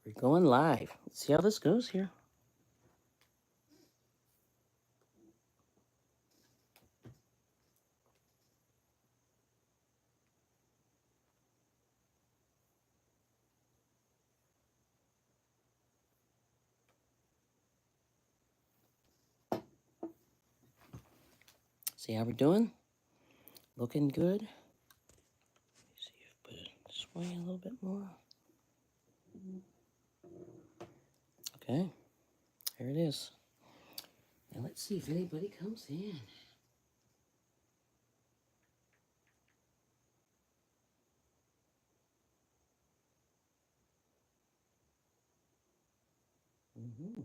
We're going live. Let's see how this goes here. See how we're doing? Looking good. Let me see if I put it this way a little bit more. Okay, there it is. Now let's see if anybody comes in. Mm-hmm.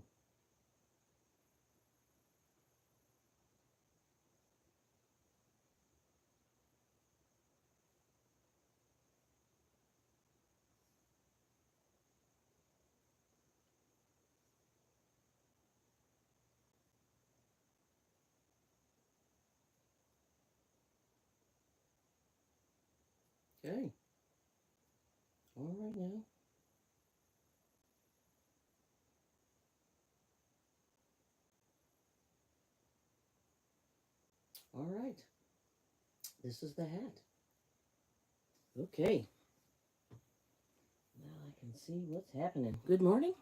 Okay. All right now. All right. This is the hat. Okay. Now I can see what's happening. Good morning.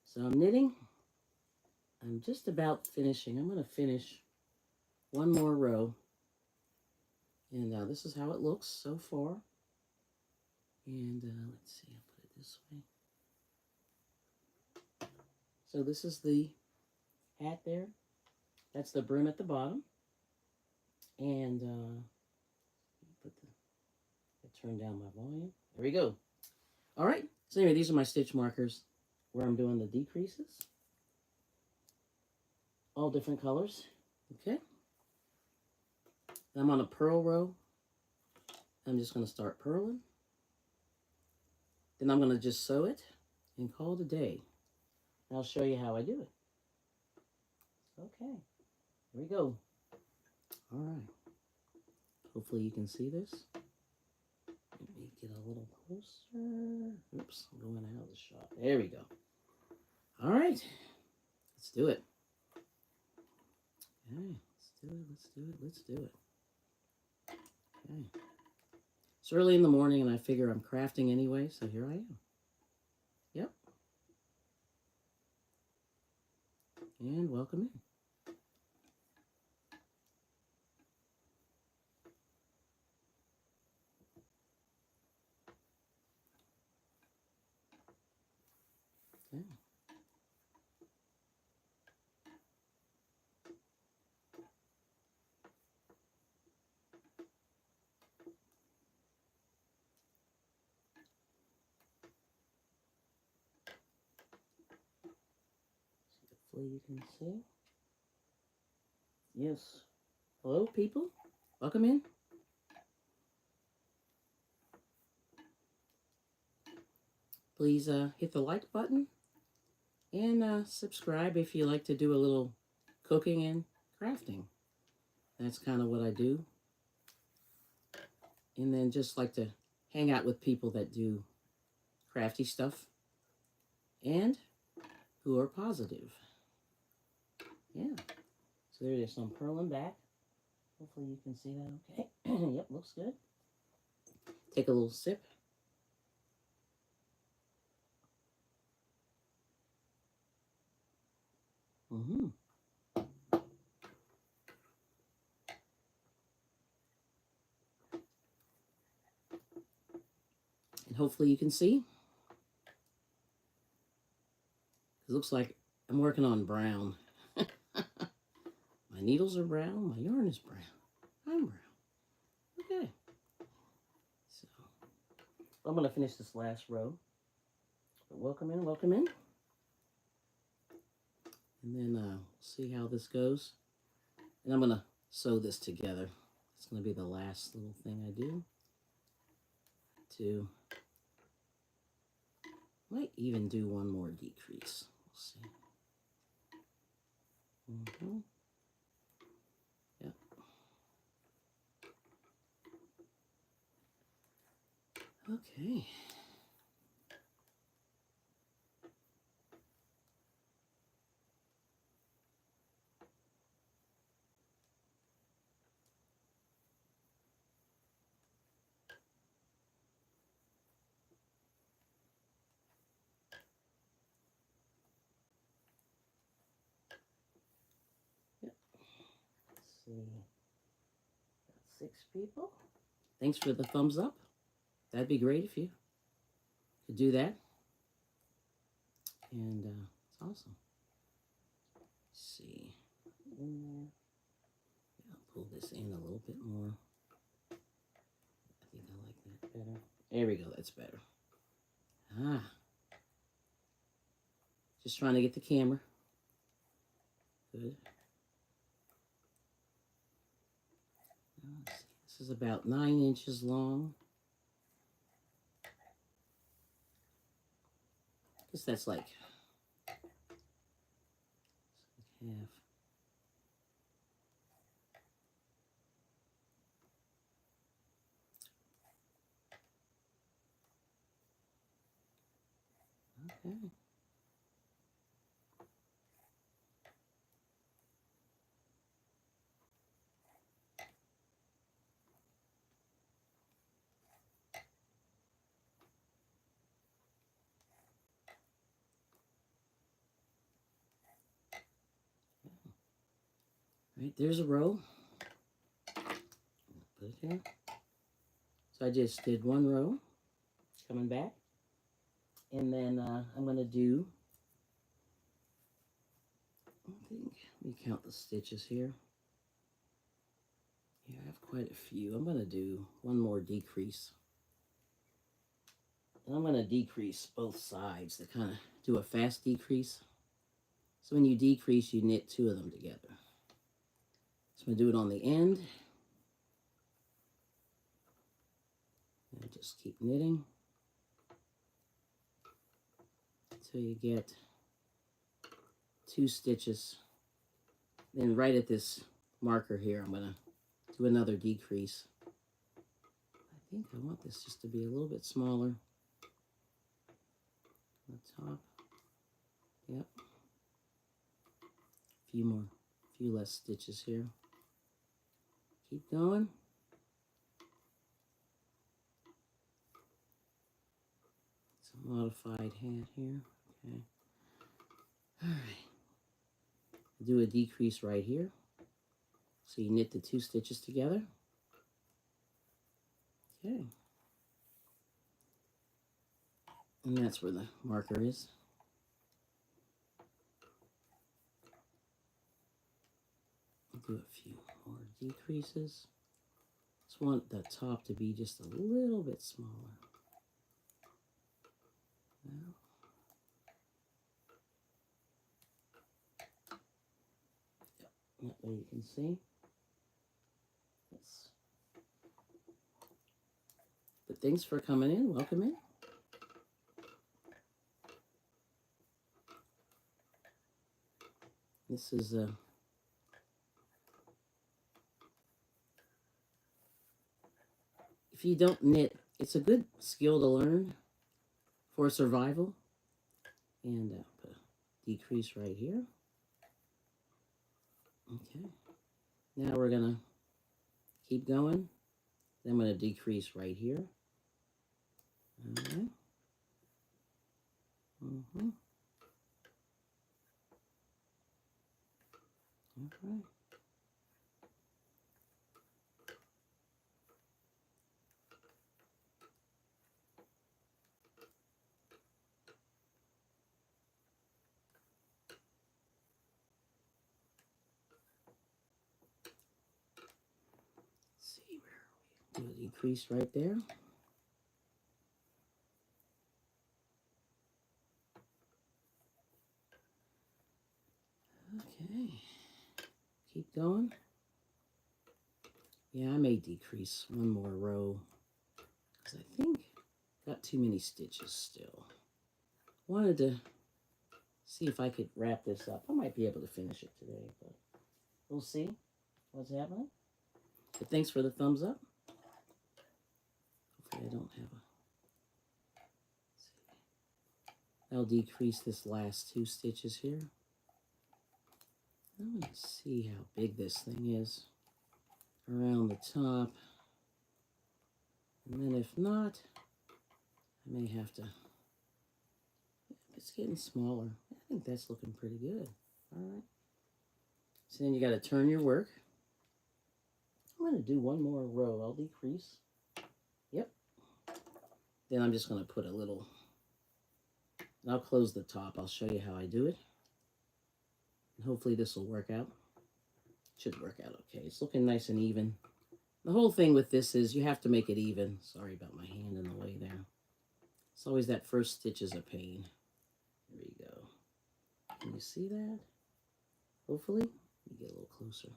So I'm knitting. I'm just about finishing. I'm going to finish one more row. And this is how it looks so far. And let's see, I'll put it this way. So this is the hat there. That's the brim at the bottom. And I turn down my volume. There we go. All right. So anyway, these are my stitch markers where I'm doing the decreases. All different colors. Okay. I'm on a purl row. I'm just going to start purling. Then I'm going to just sew it and call it a day. And I'll show you how I do it. Okay. Here we go. All right. Hopefully you can see this. Let me get a little closer. Oops, I'm going out of the shot. There we go. All right. Let's do it. Okay, let's do it, let's do it, let's do it. Okay. It's early in the morning and I figure I'm crafting anyway, so here I am. Yep. And welcome in. Okay. Hopefully you can see. Yes. Hello, people. Welcome in. Please hit the like button and subscribe if you like to do a little cooking and crafting. That's kind of what I do. And then just like to hang out with people that do crafty stuff and who are positive. Yeah. So there it is. So I'm purling back. Hopefully you can see that okay. Yep, looks good. Take a little sip. Mm-hmm. And hopefully you can see. It looks like I'm working on brown. My needles are brown. My yarn is brown. I'm brown. Okay. So I'm going to finish this last row. But welcome in, welcome in. And then see how this goes. And I'm going to sew this together. It's going to be the last little thing I do. Might even do one more decrease. We'll see. Mm-hmm. Yep. Okay. see. Got 6 people. Thanks for the thumbs up. That'd be great if you could do that. And it's awesome. Let's see. In there. Yeah, I'll pull this in a little bit more. I think I like that better. There we go. That's better. Ah. Just trying to get the camera. Good. Let's see. This is about 9 inches long. I guess that's like half. Okay. Right, there's a row. Put it here. So I just did 1 row, coming back. And then I'm going to do, I think, let me count the stitches here. Yeah, I have quite a few. I'm going to do 1 more decrease. And I'm going to decrease both sides to kind of do a fast decrease. So when you decrease, you knit 2 of them together. So I'm going to do it on the end. And just keep knitting until you get 2 stitches. Then right at this marker here, I'm going to do another decrease. I think I want this just to be a little bit smaller on the top. Yep. A few less stitches here. Keep going. It's a modified hat here. Okay. All right. Do a decrease right here. So you knit the 2 stitches together. Okay. And that's where the marker is. I'll do a few more decreases. Just want the top to be just a little bit smaller. Now. That way you can see. Yes. But thanks for coming in. Welcome in. This is if you don't knit, it's a good skill to learn for survival. And put a decrease right here. Okay. Now we're going to keep going. Then I'm going to decrease right here. All right. Okay. Let's see, where are we? Do a decrease right there. Okay. Keep going. Yeah, I may decrease 1 more row because I think I got too many stitches still. Wanted to see if I could wrap this up. I might be able to finish it today, but we'll see what's happening. But thanks for the thumbs up. Hopefully I don't have a... I'll decrease this last 2 stitches here. I'm going to see how big this thing is around the top. And then if not, I may have to... It's getting smaller. I think that's looking pretty good. All right. So then you got to turn your work. I'm going to do one more row. I'll decrease. Yep. Then I'm just going to put a little, and I'll close the top. I'll show you how I do it. And hopefully this will work out. Should work out okay. It's looking nice and even. The whole thing with this is you have to make it even. Sorry about my hand in the way there. It's always that first stitch is a pain. There you go. Can you see that? Hopefully. Let me get a little closer.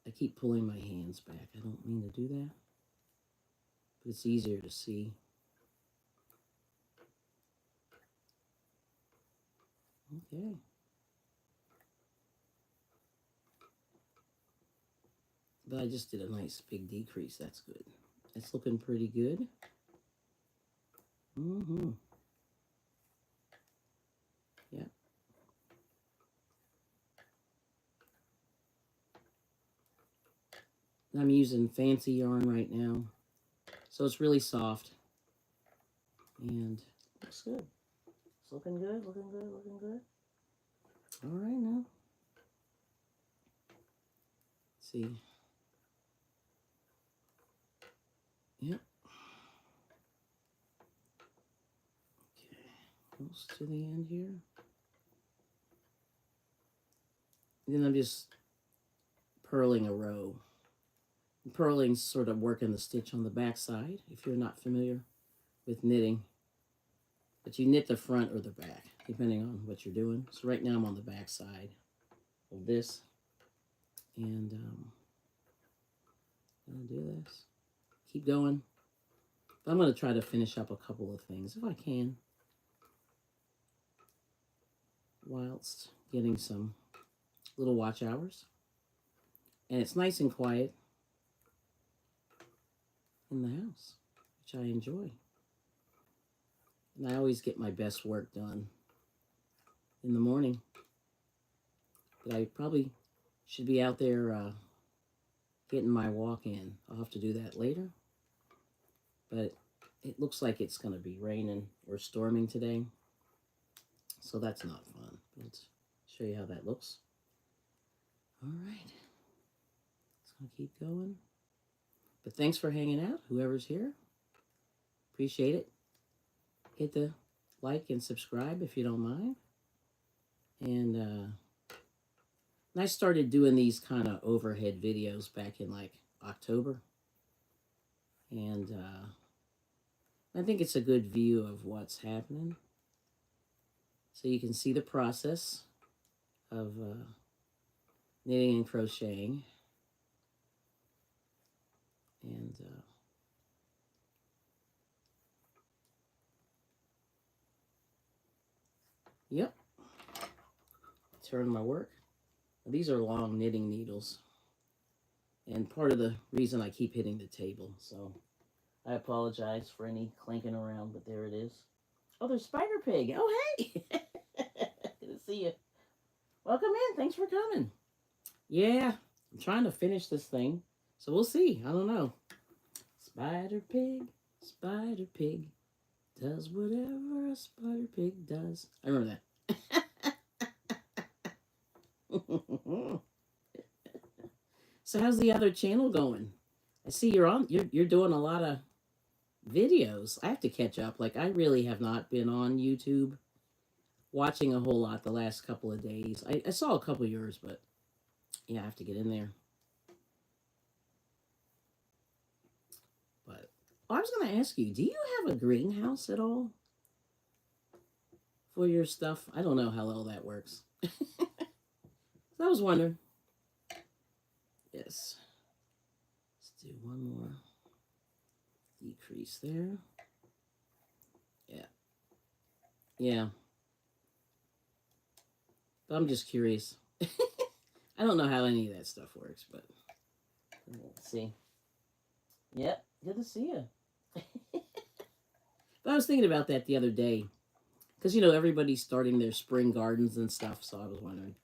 I keep pulling my hands back. I don't mean to do that. But it's easier to see. Okay. But I just did a nice big decrease. That's good. It's looking pretty good. Yeah. I'm using fancy yarn right now. So it's really soft. And looks good. It's looking good, looking good, looking good. All right now. Let's see. Yep. Okay. Close to the end here. And then I'm just purling a row. Purling's sort of working the stitch on the back side, if you're not familiar with knitting. But you knit the front or the back, depending on what you're doing. So right now I'm on the back side of this. And I'm going to do this. Keep going. But I'm going to try to finish up a couple of things, if I can, whilst getting some little watch hours. And it's nice and quiet in the house, which I enjoy. And I always get my best work done in the morning. But I probably should be out there getting my walk in. I'll have to do that later. But it looks like it's going to be raining or storming today. So that's not fun. Let's show you how that looks. All right. It's going to keep going. But thanks for hanging out, whoever's here. Appreciate it. Hit the like and subscribe if you don't mind. And I started doing these kind of overhead videos back in like October. And I think it's a good view of what's happening. So you can see the process of knitting and crocheting. And yep, turn my work. These are long knitting needles, and part of the reason I keep hitting the table, so I apologize for any clanking around, but there it is. Oh, there's Spider Pig. Oh, hey! Good to see you. Welcome in. Thanks for coming. Yeah, I'm trying to finish this thing, so we'll see. I don't know. Spider Pig does whatever a spider pig does. I remember that. So how's the other channel going? I see you're doing a lot of videos. I have to catch up. Like, I really have not been on YouTube watching a whole lot the last couple of days. I saw a couple of yours, but yeah, I have to get in there. But I was going to ask you, do you have a greenhouse at all for your stuff? I don't know how well that works. I was wondering. Yes. Let's do one more decrease there. Yeah. Yeah. But I'm just curious. I don't know how any of that stuff works, but let's see. Yep. Good to see you. But I was thinking about that the other day. Because, you know, everybody's starting their spring gardens and stuff, so I was wondering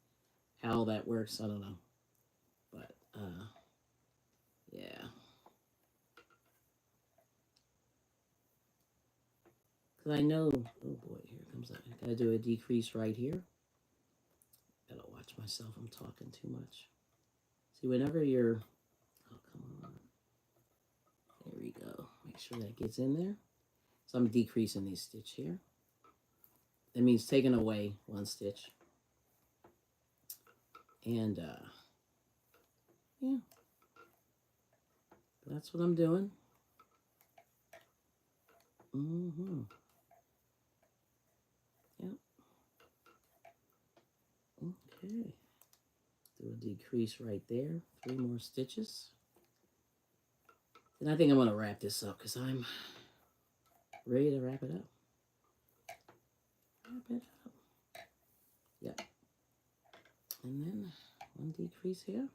how that works. I don't know. But, yeah. Because I know, oh boy, here comes that. I gotta do a decrease right here. Gotta watch myself, I'm talking too much. See, whenever you're Oh, come on. There we go. Make sure that gets in there. So I'm decreasing these stitch here. That means taking away one stitch. And, yeah. That's what I'm doing. Mm-hmm. Yep. Okay. Do a decrease right there. 3 more stitches. And I think I'm going to wrap this up because I'm ready to wrap it up. Wrap it up. Yep. And then 1 decrease here.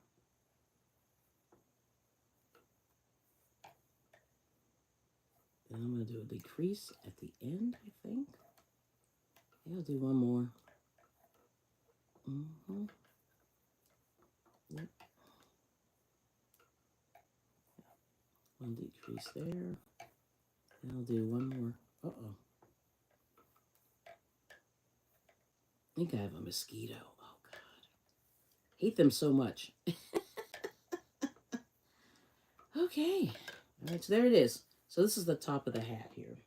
Then I'm going to do a decrease at the end, I think. Yeah, I'll do 1 more. Mm-hmm. Yep. 1 decrease there. And I'll do 1 more. Uh-oh. I think I have a mosquito. Oh, God. Hate them so much. Okay. All right, so there it is. So this is the top of the hat here.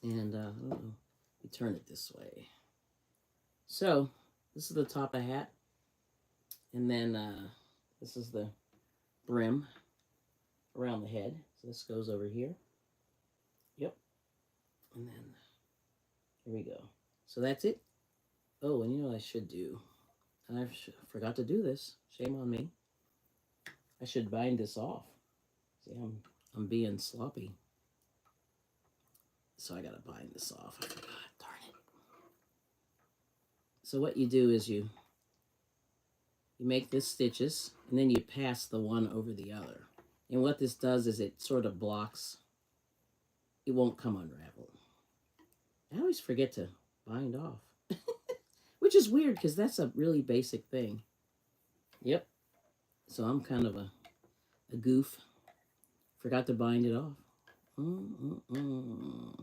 And, uh-oh. We turn it this way. So, this is the top of the hat. And then, this is the brim around the head. So this goes over here. Yep. And then, here we go. So that's it. Oh, and you know what I should do? And I forgot to do this. Shame on me. I should bind this off. See, I'm being sloppy. So I gotta bind this off. I forgot. Darn it. So what you do is you make this stitches, and then you pass the one over the other. And what this does is it sort of blocks. It won't come unraveled. I always forget to bind off. Which is weird, because that's a really basic thing. Yep. So I'm kind of a goof. Forgot to bind it off. Let me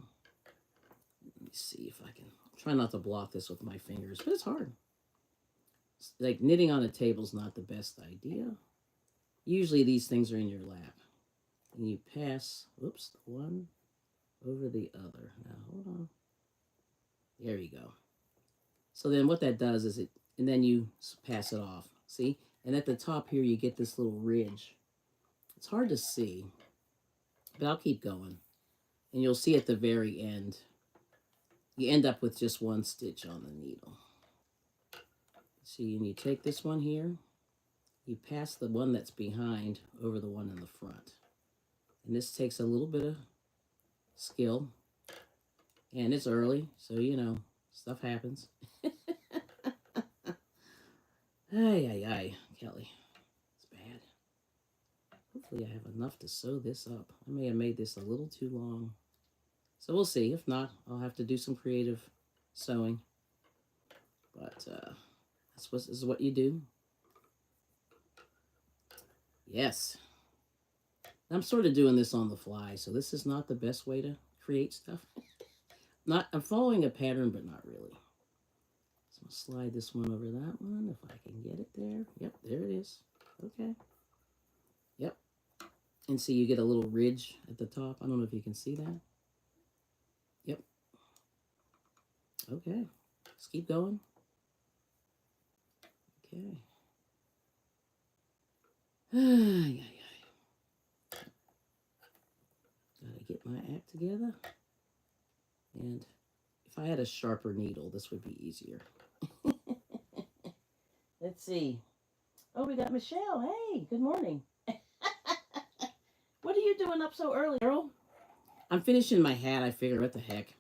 see if I can. Try not to block this with my fingers, but it's hard. Like knitting on a table is not the best idea. Usually these things are in your lap. And you pass, whoops, one over the other. Now, hold on. There you go. So then what that does is and then you pass it off. See? And at the top here, you get this little ridge. It's hard to see, but I'll keep going. And you'll see at the very end, you end up with just 1 stitch on the needle. See, and you take this one here, you pass the one that's behind over the one in the front. And this takes a little bit of skill. And it's early, so, you know, stuff happens. Ay, Kelly. It's bad. Hopefully I have enough to sew this up. I may have made this a little too long. So we'll see. If not, I'll have to do some creative sewing. But this is what you do. Yes. I'm sort of doing this on the fly, so this is not the best way to create stuff. I'm following a pattern, but not really. So I'll slide this one over that one, if I can get it there. Yep, there it is. Okay. Yep. And see, you get a little ridge at the top. I don't know if you can see that. Yep. Okay. Let's keep going. Okay. Gotta get my act together. And if I had a sharper needle, this would be easier. Let's see. Oh, we got Michelle. Hey, good morning. What are you doing up so early, girl? I'm finishing my hat. I figure, what the heck.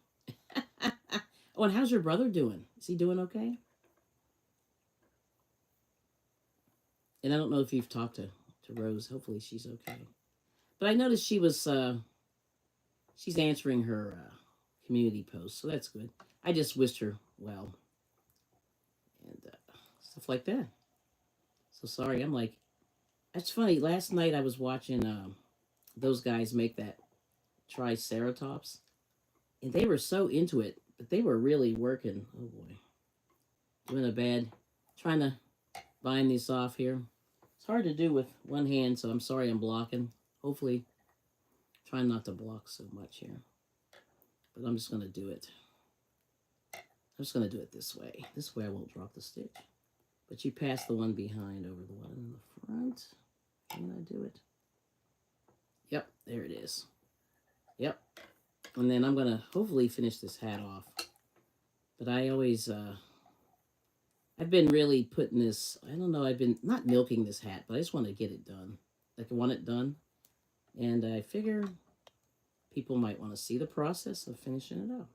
Oh, and how's your brother doing? Is he doing okay? And I don't know if you've talked to Rose. Hopefully she's okay. But I noticed she was, she's answering her community post, so that's good. I just wished her well. And stuff like that. So sorry, I'm like, that's funny. Last night I was watching those guys make that Triceratops. And they were so into it, but they were really working. Oh boy. Doing a bad, trying to bind this off here. It's hard to do with one hand, so I'm sorry I'm blocking. Hopefully, try not to block so much here. But I'm just going to do it. I'm just going to do it this way. This way I won't drop the stitch. But you pass the one behind over the one in the front. And I do it. Yep, there it is. Yep. And then I'm going to hopefully finish this hat off. But I always, I've been really putting this, I don't know, I've been not milking this hat, but I just want to get it done. Like I want it done. And I figure people might want to see the process of finishing it up.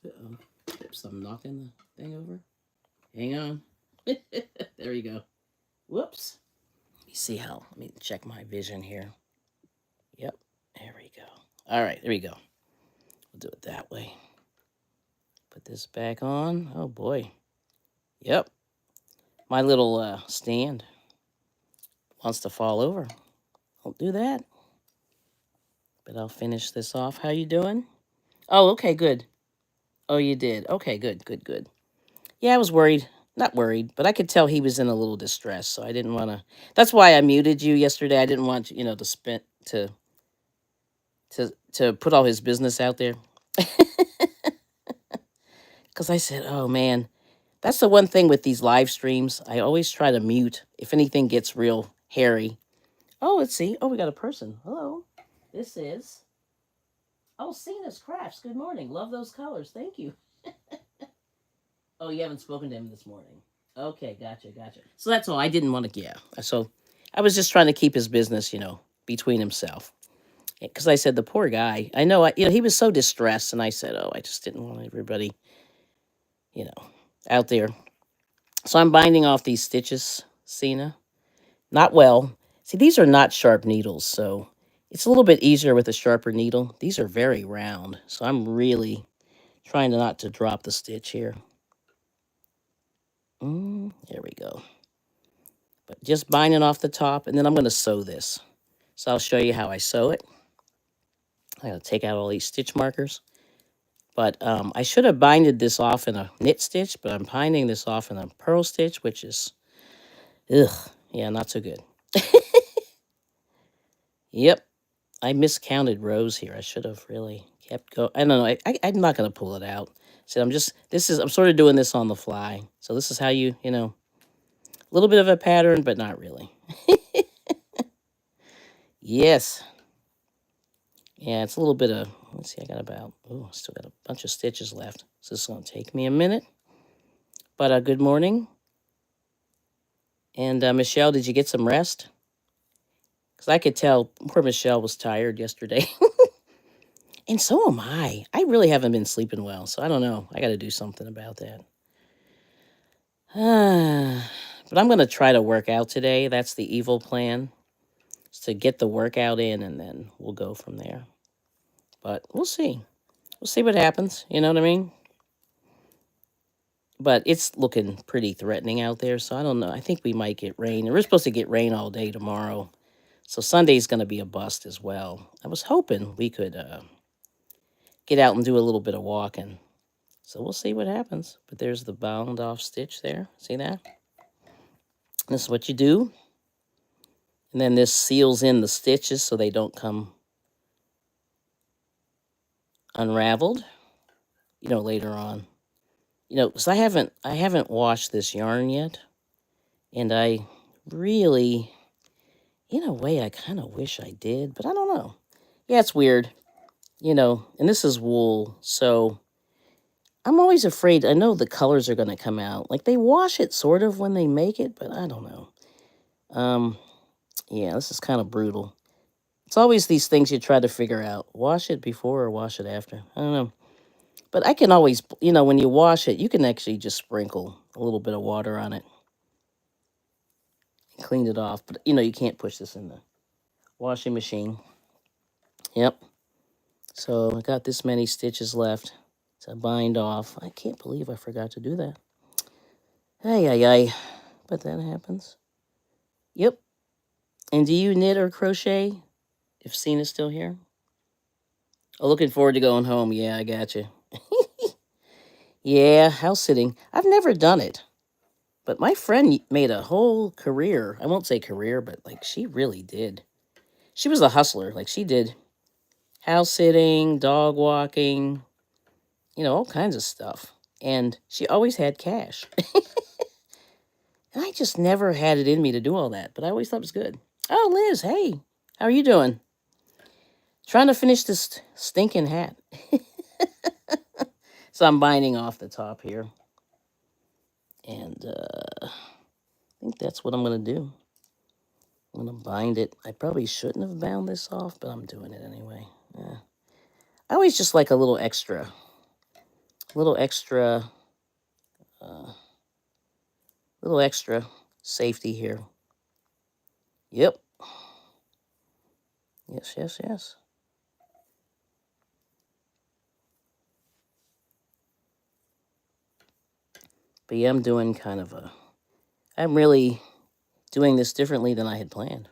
Uh-oh. Oops, I'm knocking the thing over. Hang on. There you go. Whoops. Let me see how, let me check my vision here. Yep, there we go. All right, there we go. We'll do it that way. Put this back on. Oh, boy. Yep. My little stand wants to fall over. Don't do that. But I'll finish this off. How you doing? Oh, okay, good. Oh, you did. Okay, good, good, good. Yeah, I was worried. Not worried, but I could tell he was in a little distress, so I didn't want to. That's why I muted you yesterday. I didn't want to put all his business out there, because I said, "Oh man, that's the one thing with these live streams. I always try to mute if anything gets real hairy." Oh, let's see. Oh, we got a person. Hello. This is. Oh, Cena's Crafts. Good morning. Love those colors. Thank you. Oh, you haven't spoken to him this morning. Okay, gotcha, gotcha. So that's all. I didn't want to, yeah. So I was just trying to keep his business, between himself. Because I said, the poor guy, I know, he was so distressed. And I said, oh, I just didn't want everybody, out there. So I'm binding off these stitches, Cena. Not well. See, these are not sharp needles, so it's a little bit easier with a sharper needle. These are very round, so I'm really trying not to drop the stitch here. There we go. But just binding off the top, and then I'm going to sew this. So I'll show you how I sew it. I got to take out all these stitch markers. But I should have binded this off in a knit stitch, but I'm binding this off in a purl stitch, which is, yeah, not so good. Yep, I miscounted rows here. I should have really kept going. I don't know. I'm not going to pull it out. So I'm sort of doing this on the fly. So this is how a little bit of a pattern, but not really. Yes. Yeah, it's a little bit of, let's see, I still got a bunch of stitches left. So this is going to take me a minute. But good morning. And Michelle, did you get some rest? Because I could tell poor Michelle was tired yesterday. And so am I. I really haven't been sleeping well, so I don't know. I got to do something about that. But I'm going to try to work out today. That's the evil plan. Is to get the workout in, and then we'll go from there. But we'll see. We'll see what happens. You know what I mean? But it's looking pretty threatening out there, so I don't know. I think we might get rain. We're supposed to get rain all day tomorrow. So Sunday's going to be a bust as well. I was hoping we could get out and do a little bit of walking. So we'll see what happens. But there's the bound off stitch there. See that? This is what you do. And then this seals in the stitches so they don't come unraveled, later on. Because I haven't washed this yarn yet. And I really, in a way, I kind of wish I did, but I don't know. Yeah, it's weird, and this is wool, so I'm always afraid. I know the colors are going to come out. Like, they wash it sort of when they make it, but I don't know. Yeah, this is kind of brutal. It's always these things you try to figure out. Wash it before or wash it after. I don't know. But I can always, when you wash it, you can actually just sprinkle a little bit of water on it. Clean it off, but you can't push this in the washing machine. Yep. So I got this many stitches left to bind off. I can't believe I forgot to do that. Ay. But that happens. Yep. And do you knit or crochet if Cena's still here? Oh, looking forward to going home. Yeah, I got you. Yeah, house sitting. I've never done it. But my friend made a whole career. I won't say career, but like she really did. She was a hustler. Like she did house sitting, dog walking, all kinds of stuff. And she always had cash. And I just never had it in me to do all that, but I always thought it was good. Oh, Liz, hey, how are you doing? Trying to finish this stinking hat. So I'm binding off the top here. And I think that's what I'm going to do. I'm going to bind it. I probably shouldn't have bound this off, but I'm doing it anyway. Yeah. I always just like a little extra uh, little extra safety here. Yep. Yes, yes, yes. But yeah, I'm really doing this differently than I had planned.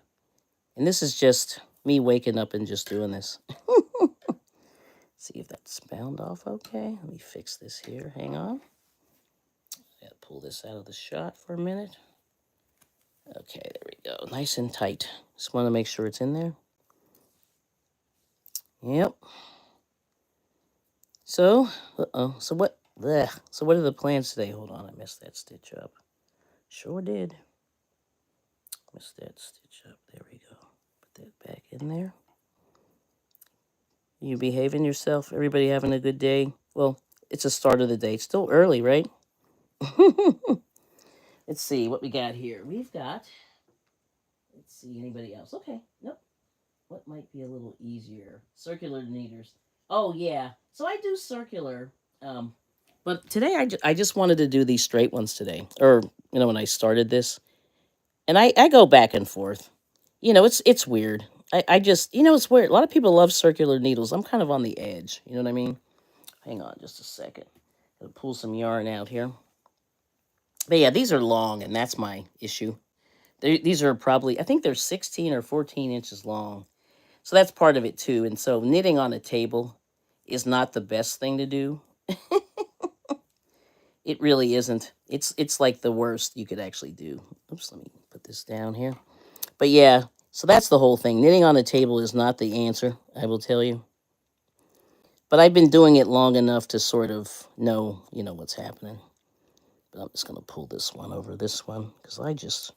And this is just me waking up and just doing this. See if that's bound off okay. Let me fix this here. Hang on. I gotta pull this out of the shot for a minute. Okay, there we go. Nice and tight. Just want to make sure it's in there. Yep. So, So what? Blech. So what are the plans today? Hold on, I messed that stitch up. Sure did. Messed that stitch up. There we go. Put that back in there. You behaving yourself? Everybody having a good day? Well, it's the start of the day. It's still early, right? Let's see what we got here. We've got. Let's see, anybody else? Okay, nope. What might be a little easier? Circular kneaders. Oh yeah. So I do circular. But today I just wanted to do these straight ones today. Or when I started this, and I go back and forth. It's weird. I just it's weird. A lot of people love circular needles. I'm kind of on the edge. You know what I mean? Hang on just a second. Gotta pull some yarn out here. But yeah, these are long, and that's my issue. These are probably, I think they're 16 or 14 inches long. So that's part of it too. And so knitting on a table is not the best thing to do. It really isn't. It's like the worst you could actually do. Oops, let me put this down here. But yeah, so that's the whole thing. Knitting on a table is not the answer, I will tell you. But I've been doing it long enough to sort of know, what's happening. But I'm just going to pull this one over this one because I just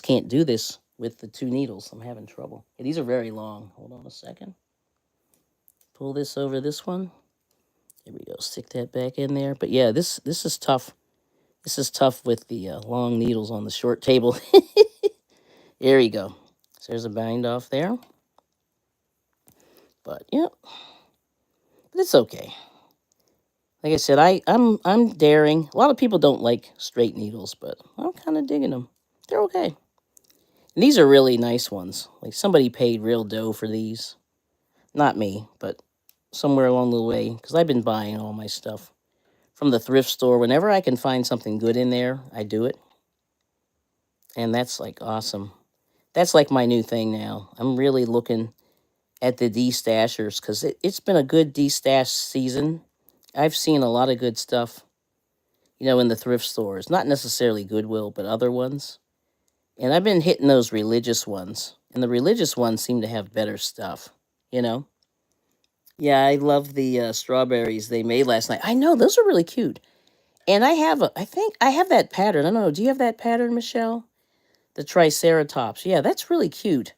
can't do this with the two needles. I'm having trouble. Yeah, these are very long. Hold on a second. Pull this over this one. Here we go. Stick that back in there. But yeah, this is tough. This is tough with the long needles on the short table. There you go. So there's a bind off there. But yeah, but it's okay. Like I said, I'm daring. A lot of people don't like straight needles, but I'm kind of digging them. They're okay. And these are really nice ones. Like somebody paid real dough for these. Not me, but somewhere along the way, because I've been buying all my stuff from the thrift store. Whenever I can find something good in there, I do it. And that's like awesome. That's like my new thing now. I'm really looking at the de-stashers because it's been a good de-stash season. I've seen a lot of good stuff, in the thrift stores. Not necessarily Goodwill, but other ones. And I've been hitting those religious ones. And the religious ones seem to have better stuff, Yeah, I love the strawberries they made last night. I know, those are really cute. And I think I have that pattern. I don't know, do you have that pattern, Michelle? The Triceratops. Yeah, that's really cute.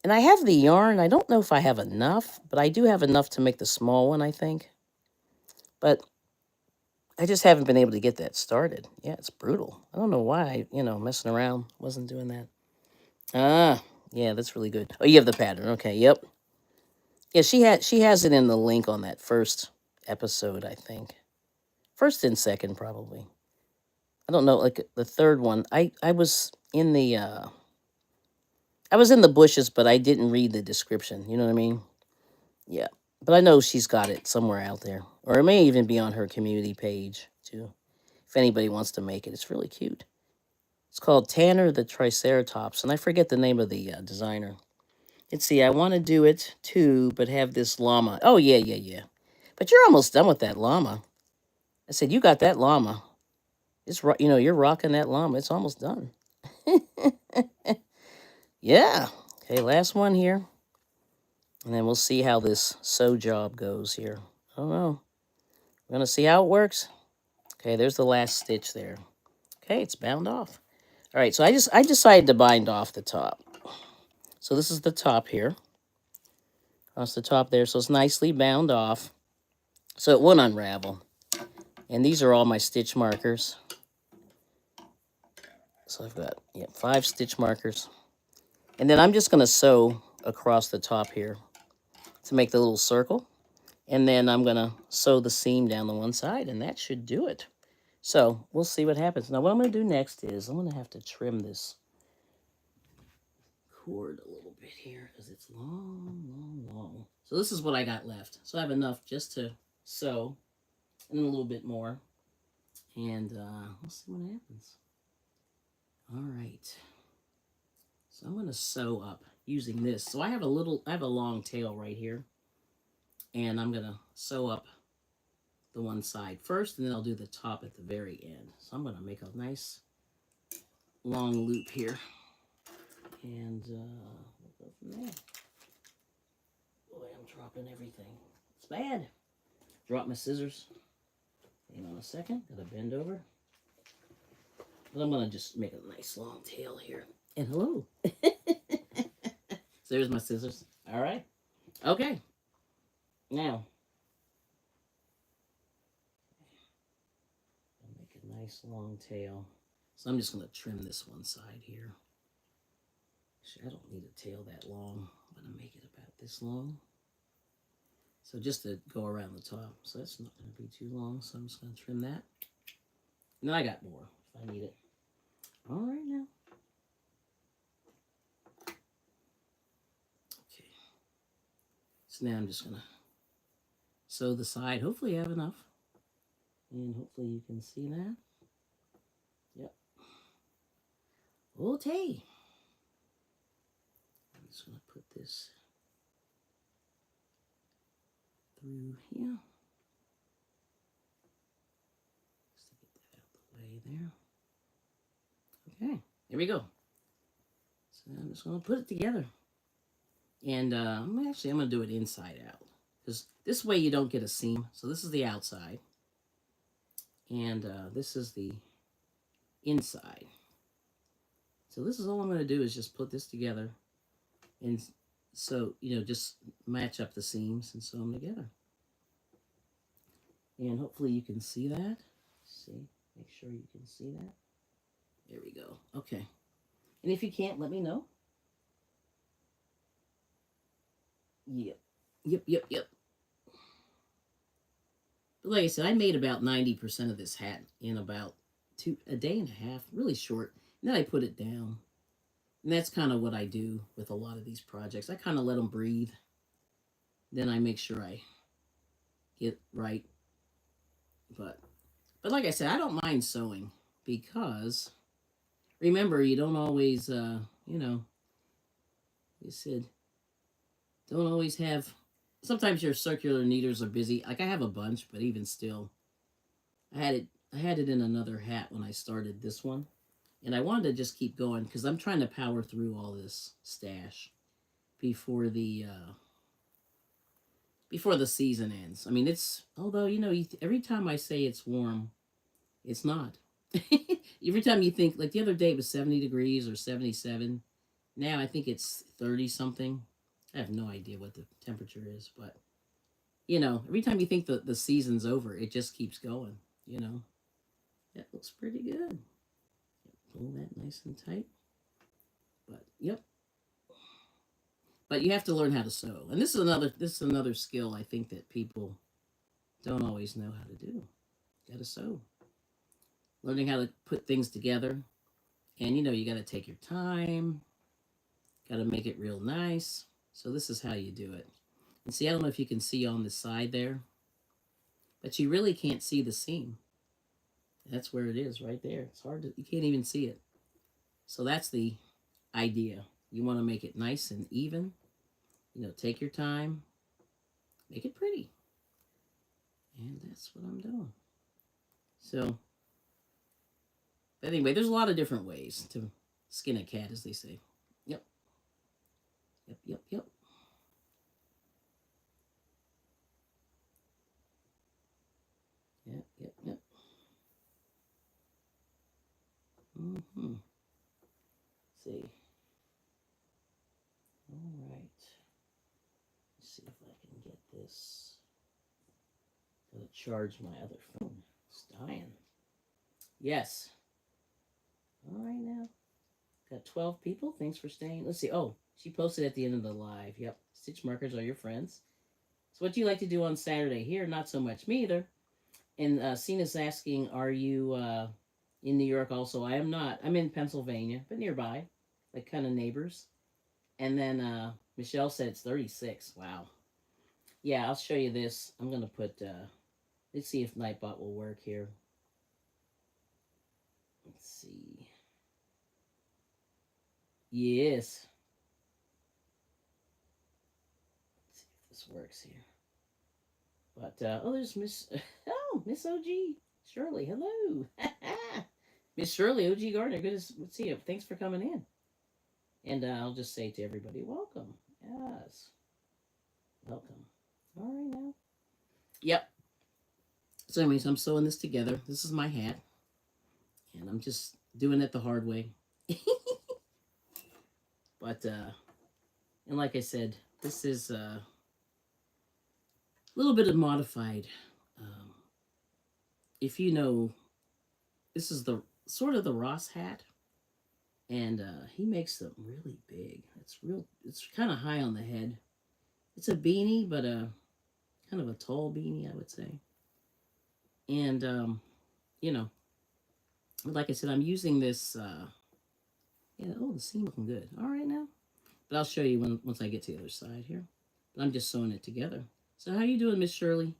And I have the yarn. I don't know if I have enough, but I do have enough to make the small one, I think. But I just haven't been able to get that started. Yeah, it's brutal. I don't know why, messing around. Wasn't doing that. Ah, yeah, that's really good. Oh, you have the pattern. Okay, yep. Yeah, she has it in the link on that first episode, I think. First and second, probably. I don't know, like the third one. I was in the bushes, but I didn't read the description. You know what I mean? Yeah. But I know she's got it somewhere out there. Or it may even be on her community page, too. If anybody wants to make it. It's really cute. It's called Tanner the Triceratops. And I forget the name of the designer. Let's see. I want to do it, too, but have this llama. Oh, yeah, yeah, yeah. But you're almost done with that llama. I said, you got that llama. It's right, you're rocking that llama. It's almost done. Yeah. Okay, last one here. And then we'll see how this sew job goes here. I don't know. We're gonna see how it works. Okay, there's the last stitch there. Okay, it's bound off. All right, so I decided to bind off the top. So this is the top here. Across the top there, so it's nicely bound off. So it won't unravel. And these are all my stitch markers. So I've got 5 stitch markers. And then I'm just gonna sew across the top here to make the little circle. And then I'm gonna sew the seam down the one side, and that should do it. So we'll see what happens. Now what I'm gonna do next is I'm gonna have to trim this cord a little bit here because it's long. So this is what I got left. So I have enough just to sew and then a little bit more. And we'll see what happens. All right. So I'm gonna sew up using this. So I have a long tail right here. And I'm gonna sew up the one side first, and then I'll do the top at the very end. So I'm gonna make a nice long loop here. And we'll go from there. Boy, I'm dropping everything. It's bad. Drop my scissors. Hang on a second. Gotta bend over. But I'm gonna just make a nice long tail here. And hello. So there's my scissors. All right. Okay. Now, I'll make a nice long tail. So I'm just gonna trim this one side here. Actually, I don't need a tail that long. I'm gonna make it about this long. So just to go around the top. So that's not gonna be too long. So I'm just gonna trim that. And then I got more if I need it. All right now. Okay. So now I'm just gonna sew the side. Hopefully I have enough. And hopefully you can see that. Yep. Okay. I'm just gonna put this through here. Just to get that out the way there. Okay, there we go. So I'm just gonna put it together. And I'm gonna do it inside out. Because this way you don't get a seam. So this is the outside. And this is the inside. So this is all I'm gonna do is just put this together. And so, just match up the seams and sew them together. And hopefully you can see that. See, make sure you can see that. There we go. Okay. And if you can't, let me know. Yep. But like I said, I made about 90% of this hat in about a day and a half, really short. And then I put it down. And that's kind of what I do with a lot of these projects. I kind of let them breathe. Then I make sure I get right. But like I said, I don't mind sewing because remember, you don't always, you said, don't always have, sometimes your circular kneaders are busy. Like I have a bunch, but even still, I had it in another hat when I started this one. And I wanted to just keep going because I'm trying to power through all this stash before the season ends. I mean, it's, although, every time I say it's warm, it's not. Every time you think, like the other day it was 70 degrees or 77. Now I think it's 30 something. I have no idea what the temperature is, but, every time you think the season's over, it just keeps going, That looks pretty good. Pull that nice and tight. But, yep. But you have to learn how to sew. And this is another skill I think that people don't always know how to do. You got to sew. Learning how to put things together. And, you got to take your time. Got to make it real nice. So this is how you do it. And see, I don't know if you can see on the side there. But you really can't see the seam. That's where it is, right there. It's hard to, you can't even see it. So that's the idea. You want to make it nice and even. Take your time. Make it pretty. And that's what I'm doing. So, But anyway, there's a lot of different ways to skin a cat, as they say. Yep. Yep, yep, yep. Yep, yep, yep. Mm-hmm. See. All right. Let's see if I can get this. Gotta charge my other phone. It's dying. Yes. All right now. Got 12 people. Thanks for staying. Let's see. Oh, she posted at the end of the live. Yep. Stitch markers are your friends. So what do you like to do on Saturday? Here, not so much. Me either. And Cena's asking, are you in New York also? I am not. I'm in Pennsylvania, but nearby. Like kind of neighbors. And then Michelle said it's 36. Wow. Yeah, I'll show you this. I'm going to put, let's see if Nightbot will work here. Let's see. Yes. Let's see if this works here. But, oh, there's Miss, oh, Miss OG. Shirley, hello. Miss Shirley, OG Gardner, good to see you. Thanks for coming in. And I'll just say to everybody, welcome. Yes. Welcome. All right now. Yep. So anyways, I'm sewing this together. This is my hat. And I'm just doing it the hard way. But, and like I said, this is a little bit of modified. If you know, this is the sort of the Ross hat. And he makes them really big. It's kind of high on the head. It's a beanie, but kind of a tall beanie, I would say. And, you know, like I said, I'm using this, yeah, oh, the seam looking good. All right now. But I'll show you once I get to the other side here. But I'm just sewing it together. So how you doing, Miss Shirley?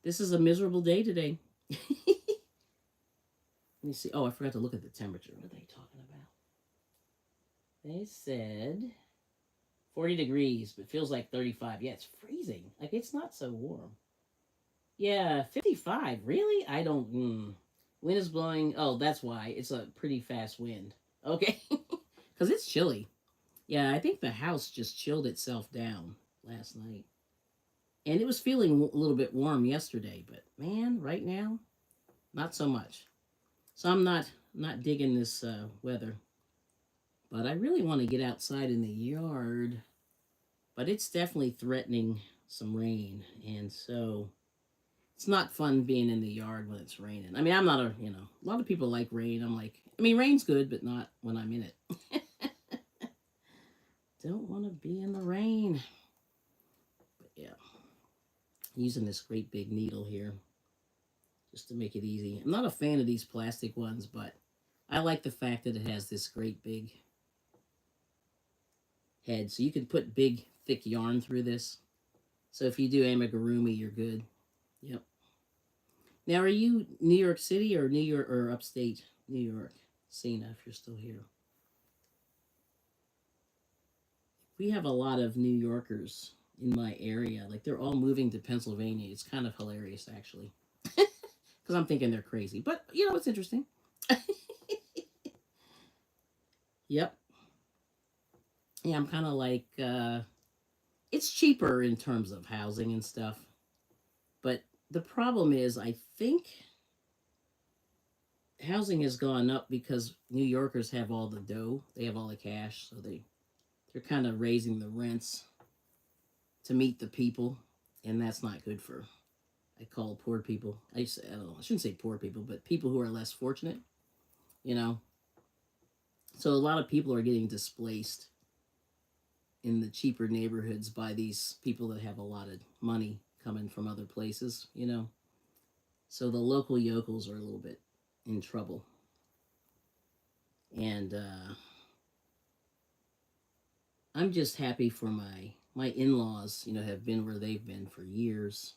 This is a miserable day today. Let me see. Oh, I forgot to look at the temperature. What are they talking about? They said 40 degrees, but feels like 35. Yeah, it's freezing. Like, it's not so warm. Yeah, 55. Really? I don't... Wind is blowing. Oh, that's why. It's a pretty fast wind. Okay. Because it's chilly. Yeah, I think the house just chilled itself down last night. And it was feeling a little bit warm yesterday, but man, right now, not so much. So I'm not digging this weather. But I really want to get outside in the yard. But it's definitely threatening some rain. And so it's not fun being in the yard when it's raining. I mean, I'm not a lot of people like rain. I'm like, I mean, rain's good, but not when I'm in it. Don't want to be in the rain. But yeah, I'm using this great big needle here just to make it easy. I'm not a fan of these plastic ones, but I like the fact that it has this great big head. So you can put big, thick yarn through this. So if you do amigurumi, you're good. Yep. Now, are you New York City or New York or upstate New York? Cena, if you're still here. We have a lot of New Yorkers in my area. Like, they're all moving to Pennsylvania. It's kind of hilarious, actually. Because I'm thinking they're crazy. But, it's interesting. Yep. Yeah, I'm kind of like, it's cheaper in terms of housing and stuff. But the problem is, I think housing has gone up because New Yorkers have all the dough. They have all the cash. So they're kind of raising the rents to meet the people. And that's not good for, I call poor people. I don't know, I shouldn't say poor people, but people who are less fortunate, So a lot of people are getting displaced in the cheaper neighborhoods by these people that have a lot of money coming from other places, So the local yokels are a little bit in trouble. And I'm just happy for my in-laws, have been where they've been for years.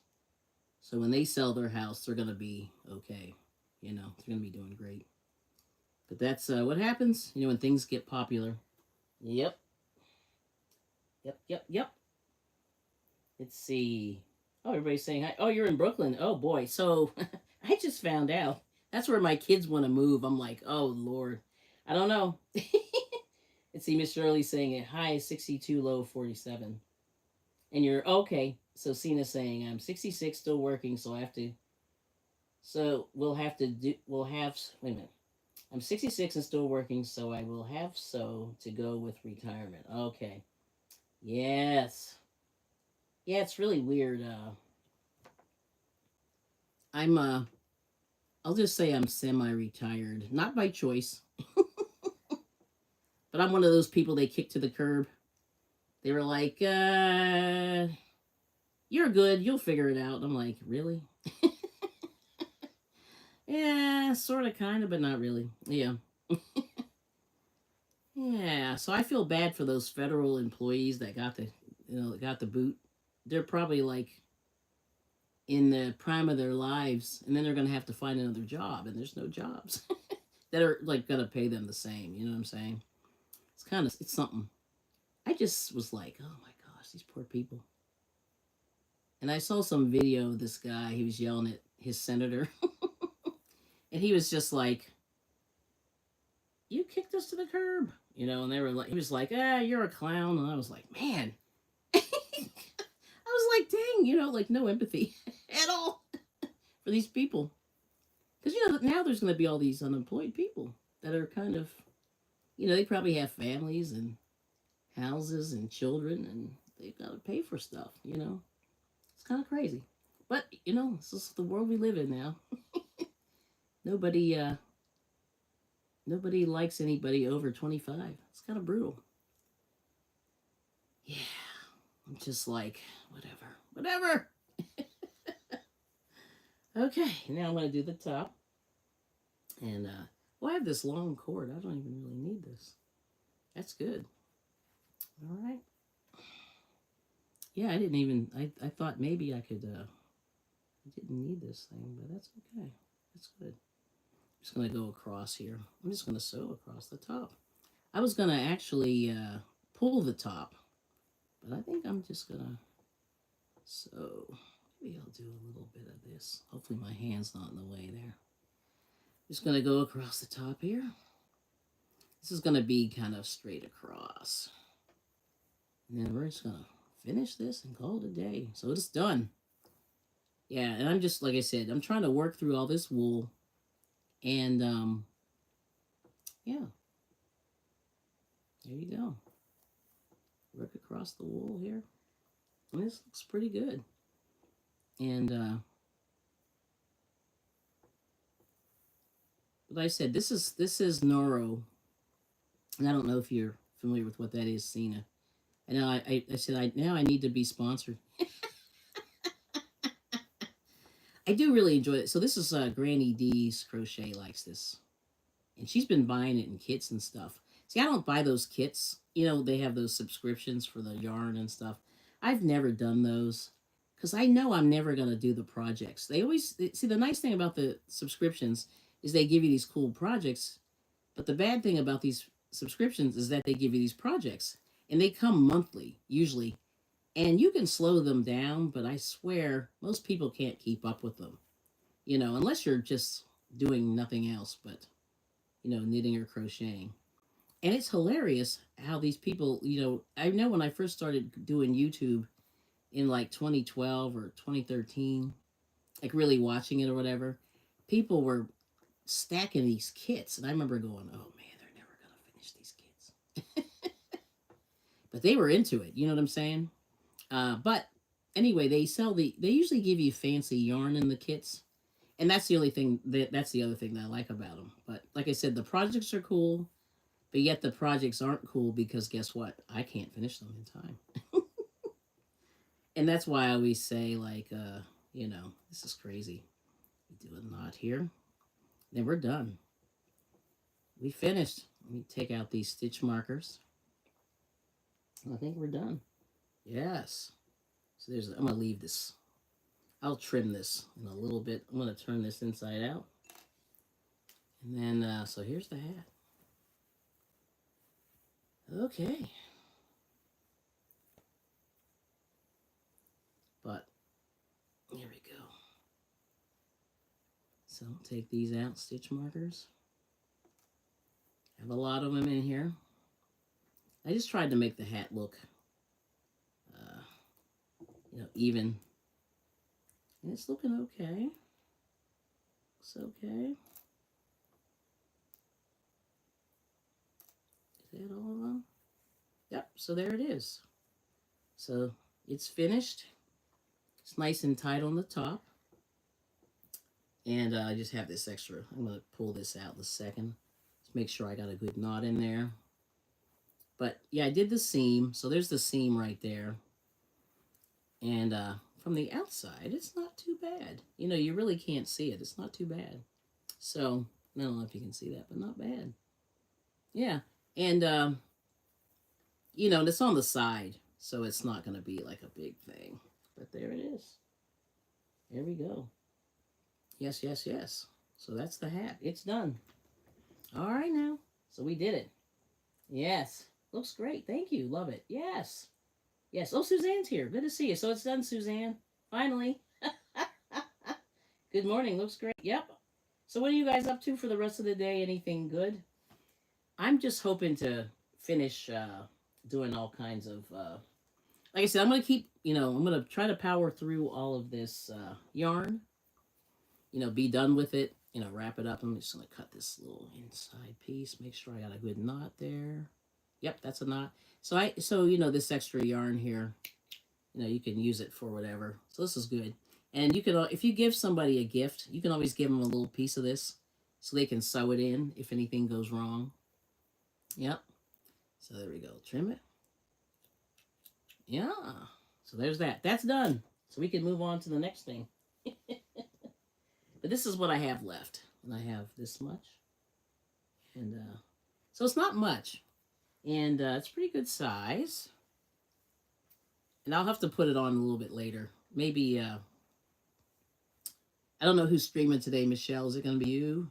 So when they sell their house, they're going to be okay. They're going to be doing great. But that's what happens, when things get popular. Yep. Yep. Let's see. Oh, everybody's saying hi. Oh, you're in Brooklyn. Oh, boy. So I just found out That's where my kids want to move. I'm like, oh Lord, I don't know. And see Miss Shirley saying it high 62, low 47, and you're okay. So Cena's saying I'm 66, still working, so I have to. So we'll have to do. We'll have. Wait a minute. I'm 66 and still working, so I will have so to go with retirement. Okay. Yes. Yeah, it's really weird. I'm I'll just say I'm semi-retired, not by choice, but I'm one of those people they kicked to the curb. They were like, "You're good. You'll figure it out." I'm like, "Really?" Yeah, sort of, kind of, but not really. Yeah, yeah. So I feel bad for those federal employees that got got the boot. They're probably like in the prime of their lives, and then they're gonna have to find another job, and there's no jobs that are like gonna pay them the same. You know what I'm saying? It's something. I just was like, oh my gosh, these poor people. And I saw some video of this guy. He was yelling at his senator, and he was just like, "You kicked us to the curb," you know. And they were like, he was like, "Ah, you're a clown," and I was like, man. I was like, dang, like no empathy at all for these people. Because, now there's going to be all these unemployed people that are kind of, they probably have families and houses and children, and they've got to pay for stuff. It's kind of crazy. But, this is the world we live in now. Nobody, nobody likes anybody over 25. It's kind of brutal. Yeah. I'm just like, whatever. Okay, now I'm going to do the top. And, I have this long cord. I don't even really need this. That's good. All right. Yeah, I didn't even, I thought maybe I could, I didn't need this thing, but that's okay. That's good. I'm just going to go across here. I'm just going to sew across the top. I was going to actually pull the top, but I think I'm just going to sew. Maybe I'll do a little bit of this. Hopefully my hand's not in the way there. Just going to go across the top here. This is going to be kind of straight across. And then we're just going to finish this and call it a day. So it's done. Yeah, and I'm just, like I said, I'm trying to work through all this wool. And, yeah. There you go. Work across the wool here. And this looks pretty good. And, but like I said, this is Noro. And I don't know if you're familiar with what that is, Cena. I know I said now I need to be sponsored. I do really enjoy it. So this is Granny D's Crochet likes this. And she's been buying it in kits and stuff. See, I don't buy those kits. They have those subscriptions for the yarn and stuff. I've never done those because I know I'm never going to do the projects. See, the nice thing about the subscriptions is they give you these cool projects. But the bad thing about these subscriptions is that they give you these projects. And they come monthly, usually. And you can slow them down, but I swear most people can't keep up with them. Unless you're just doing nothing else but, knitting or crocheting. And it's hilarious how these people, I know when I first started doing YouTube in like 2012 or 2013, like really watching it or whatever, people were stacking these kits. And I remember going, oh man, they're never going to finish these kits. But they were into it, you know what I'm saying? But anyway, they usually give you fancy yarn in the kits. And that's the only thing, that's the other thing that I like about them. But like I said, the projects are cool, but yet the projects aren't cool because guess what? I can't finish them in time. And that's why I always say, like, this is crazy. We do a knot here. Then we're done. We finished. Let me take out these stitch markers. I think we're done. Yes. So I'm going to leave this. I'll trim this in a little bit. I'm going to turn this inside out. And then, so here's the hat. Okay. But, here we go. So take these out, stitch markers. I have a lot of them in here. I just tried to make the hat look, even. And it's looking okay. Looks okay. Is that all of them? Yep, so there it is. So it's finished. It's nice and tight on the top. And I just have this extra. I'm going to pull this out in a second. Just make sure I got a good knot in there. But yeah, I did the seam. So there's the seam right there. And from the outside, it's not too bad. You really can't see it. It's not too bad. So, I don't know if you can see that, but not bad. Yeah. And, it's on the side. So it's not going to be like a big thing. But there it is. There we go. Yes, yes, yes. So that's the hat. It's done. All right now. So we did it. Yes. Looks great. Thank you. Love it. Yes. Yes. Oh, Suzanne's here. Good to see you. So it's done, Suzanne. Finally. Good morning. Looks great. Yep. So what are you guys up to for the rest of the day? Anything good? I'm just hoping to finish doing all kinds of... like I said, I'm going to keep... I'm going to try to power through all of this yarn. Be done with it. Wrap it up. I'm just going to cut this little inside piece. Make sure I got a good knot there. Yep, that's a knot. So this extra yarn here, you can use it for whatever. So this is good. And you can, if you give somebody a gift, you can always give them a little piece of this so they can sew it in if anything goes wrong. Yep. So there we go. Trim it. Yeah. So there's that. That's done. So we can move on to the next thing. But this is what I have left. And I have this much. And so it's not much. And it's pretty good size. And I'll have to put it on a little bit later. Maybe, I don't know who's streaming today, Michelle. Is it going to be you?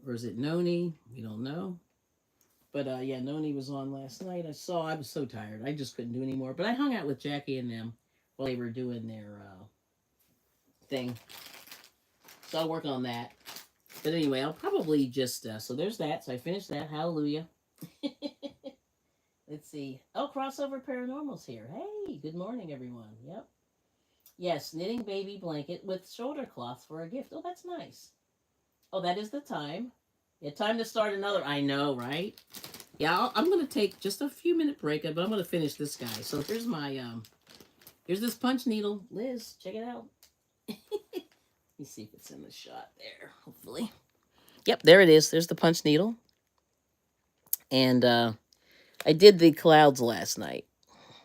Or is it Noni? We don't know. But yeah, Noni was on last night. I was so tired. I just couldn't do anymore. But I hung out with Jackie and them while they were doing their thing. So I'll work on that. But anyway, I'll probably just... so there's that. So I finished that. Hallelujah. Let's see. Oh, Crossover Paranormal's here. Hey, good morning, everyone. Yep. Yes, knitting baby blanket with shoulder cloth for a gift. Oh, that's nice. Oh, that is the time. Yeah, time to start another. I know, right? Yeah, I'm going to take just a few minute break, but I'm going to finish this guy. So here's my, here's this punch needle. Liz, check it out. Let me see if it's in the shot there, hopefully. Yep, there it is. There's the punch needle. And I did the clouds last night.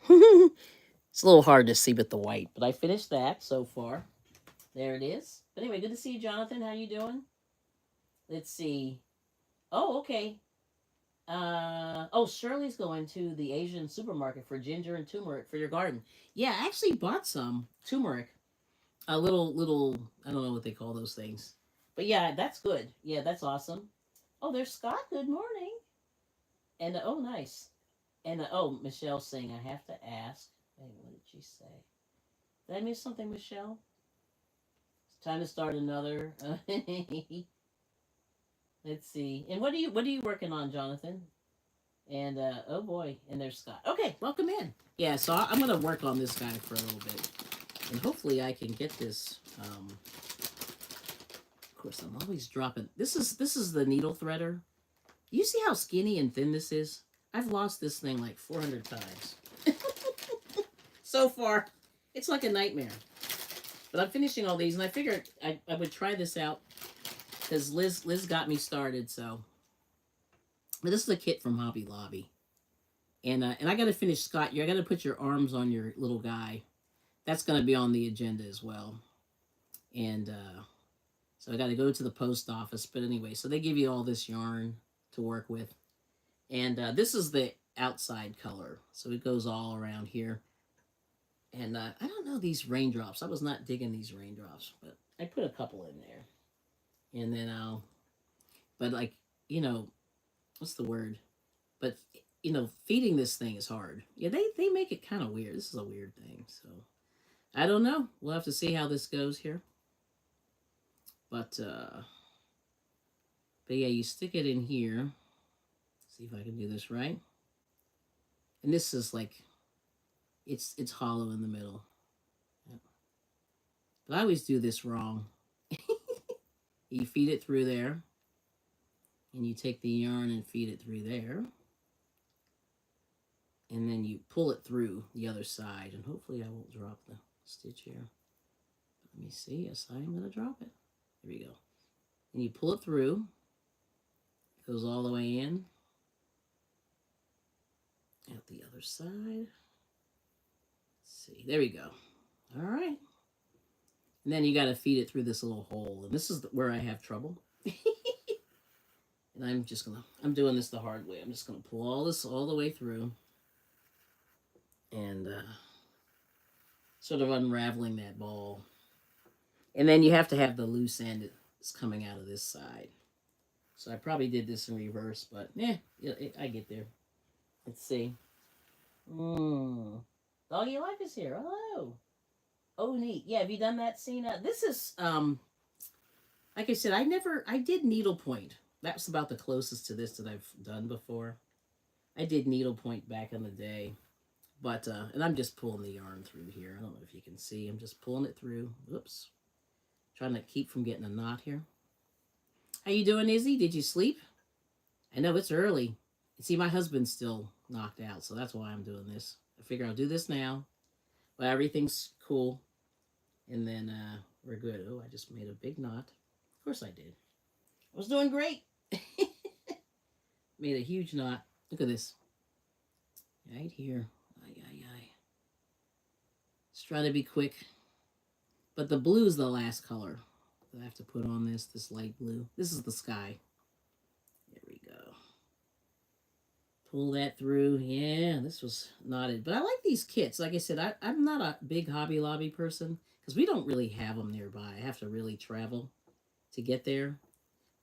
It's a little hard to see with the white, but I finished that so far. There it is. But anyway, good to see you, Jonathan. How you doing? Let's see. Oh, okay. Oh, Shirley's going to the Asian supermarket for ginger and turmeric for your garden. Yeah, I actually bought some turmeric. A little, I don't know what they call those things. But yeah, that's good. Yeah, that's awesome. Oh, there's Scott. Good morning. And, oh, nice. And, oh, Michelle's saying, I have to ask. Wait, what did she say? Did I miss something, Michelle? It's time to start another. Let's see. And what are you working on, Jonathan? And, oh boy, and there's Scott. Okay, welcome in. Yeah, so I'm going to work on this guy for a little bit. And hopefully I can get this, of course, I'm always dropping. This is the needle threader. You see how skinny and thin this is? I've lost this thing like 400 times. So far, it's like a nightmare. But I'm finishing all these, and I figured I would try this out because Liz got me started. So, but this is a kit from Hobby Lobby, and I got to finish Scott. I got to put your arms on your little guy. That's going to be on the agenda as well, and so I got to go to the post office. But anyway, so they give you all this yarn to work with, and this is the outside color, so it goes all around here. And I don't know these raindrops. I was not digging these raindrops, but I put a couple in there. And then but like, what's the word? But, feeding this thing is hard. Yeah, they make it kind of weird. This is a weird thing. So, I don't know. We'll have to see how this goes here. But yeah, you stick it in here. See if I can do this right. And this is like, it's hollow in the middle. Yep. But I always do this wrong. You feed it through there. And you take the yarn and feed it through there. And then you pull it through the other side. And hopefully I won't drop the stitch here. Let me see. Yes, I am going to drop it. There we go. And you pull it through. It goes all the way in. At the other side. Let's see. There we go. All right. And then you got to feed it through this little hole. And this is where I have trouble. And I'm doing this the hard way. I'm just going to pull all this all the way through. And sort of unraveling that ball. And then you have to have the loose end that's coming out of this side. So I probably did this in reverse, but yeah, I get there. Let's see. Doggy Life is here. Hello. Oh, neat. Yeah, have you done that scene? This is, like I said, I did needlepoint. That's about the closest to this that I've done before. I did needlepoint back in the day. But, and I'm just pulling the yarn through here. I don't know if you can see. I'm just pulling it through. Whoops. Trying to keep from getting a knot here. How you doing, Izzy? Did you sleep? I know it's early. See, my husband's still knocked out, so that's why I'm doing this. I figure I'll do this now. Well, everything's cool. And then we're good. Oh, I just made a big knot. Of course I did. I was doing great. Made a huge knot. Look at this. Right here. Just try to be quick. But the blue is the last color that I have to put on this light blue. This is the sky. There we go. Pull that through. Yeah, this was knotted. But I like these kits. Like I said, I'm not a big Hobby Lobby person because we don't really have them nearby. I have to really travel to get there.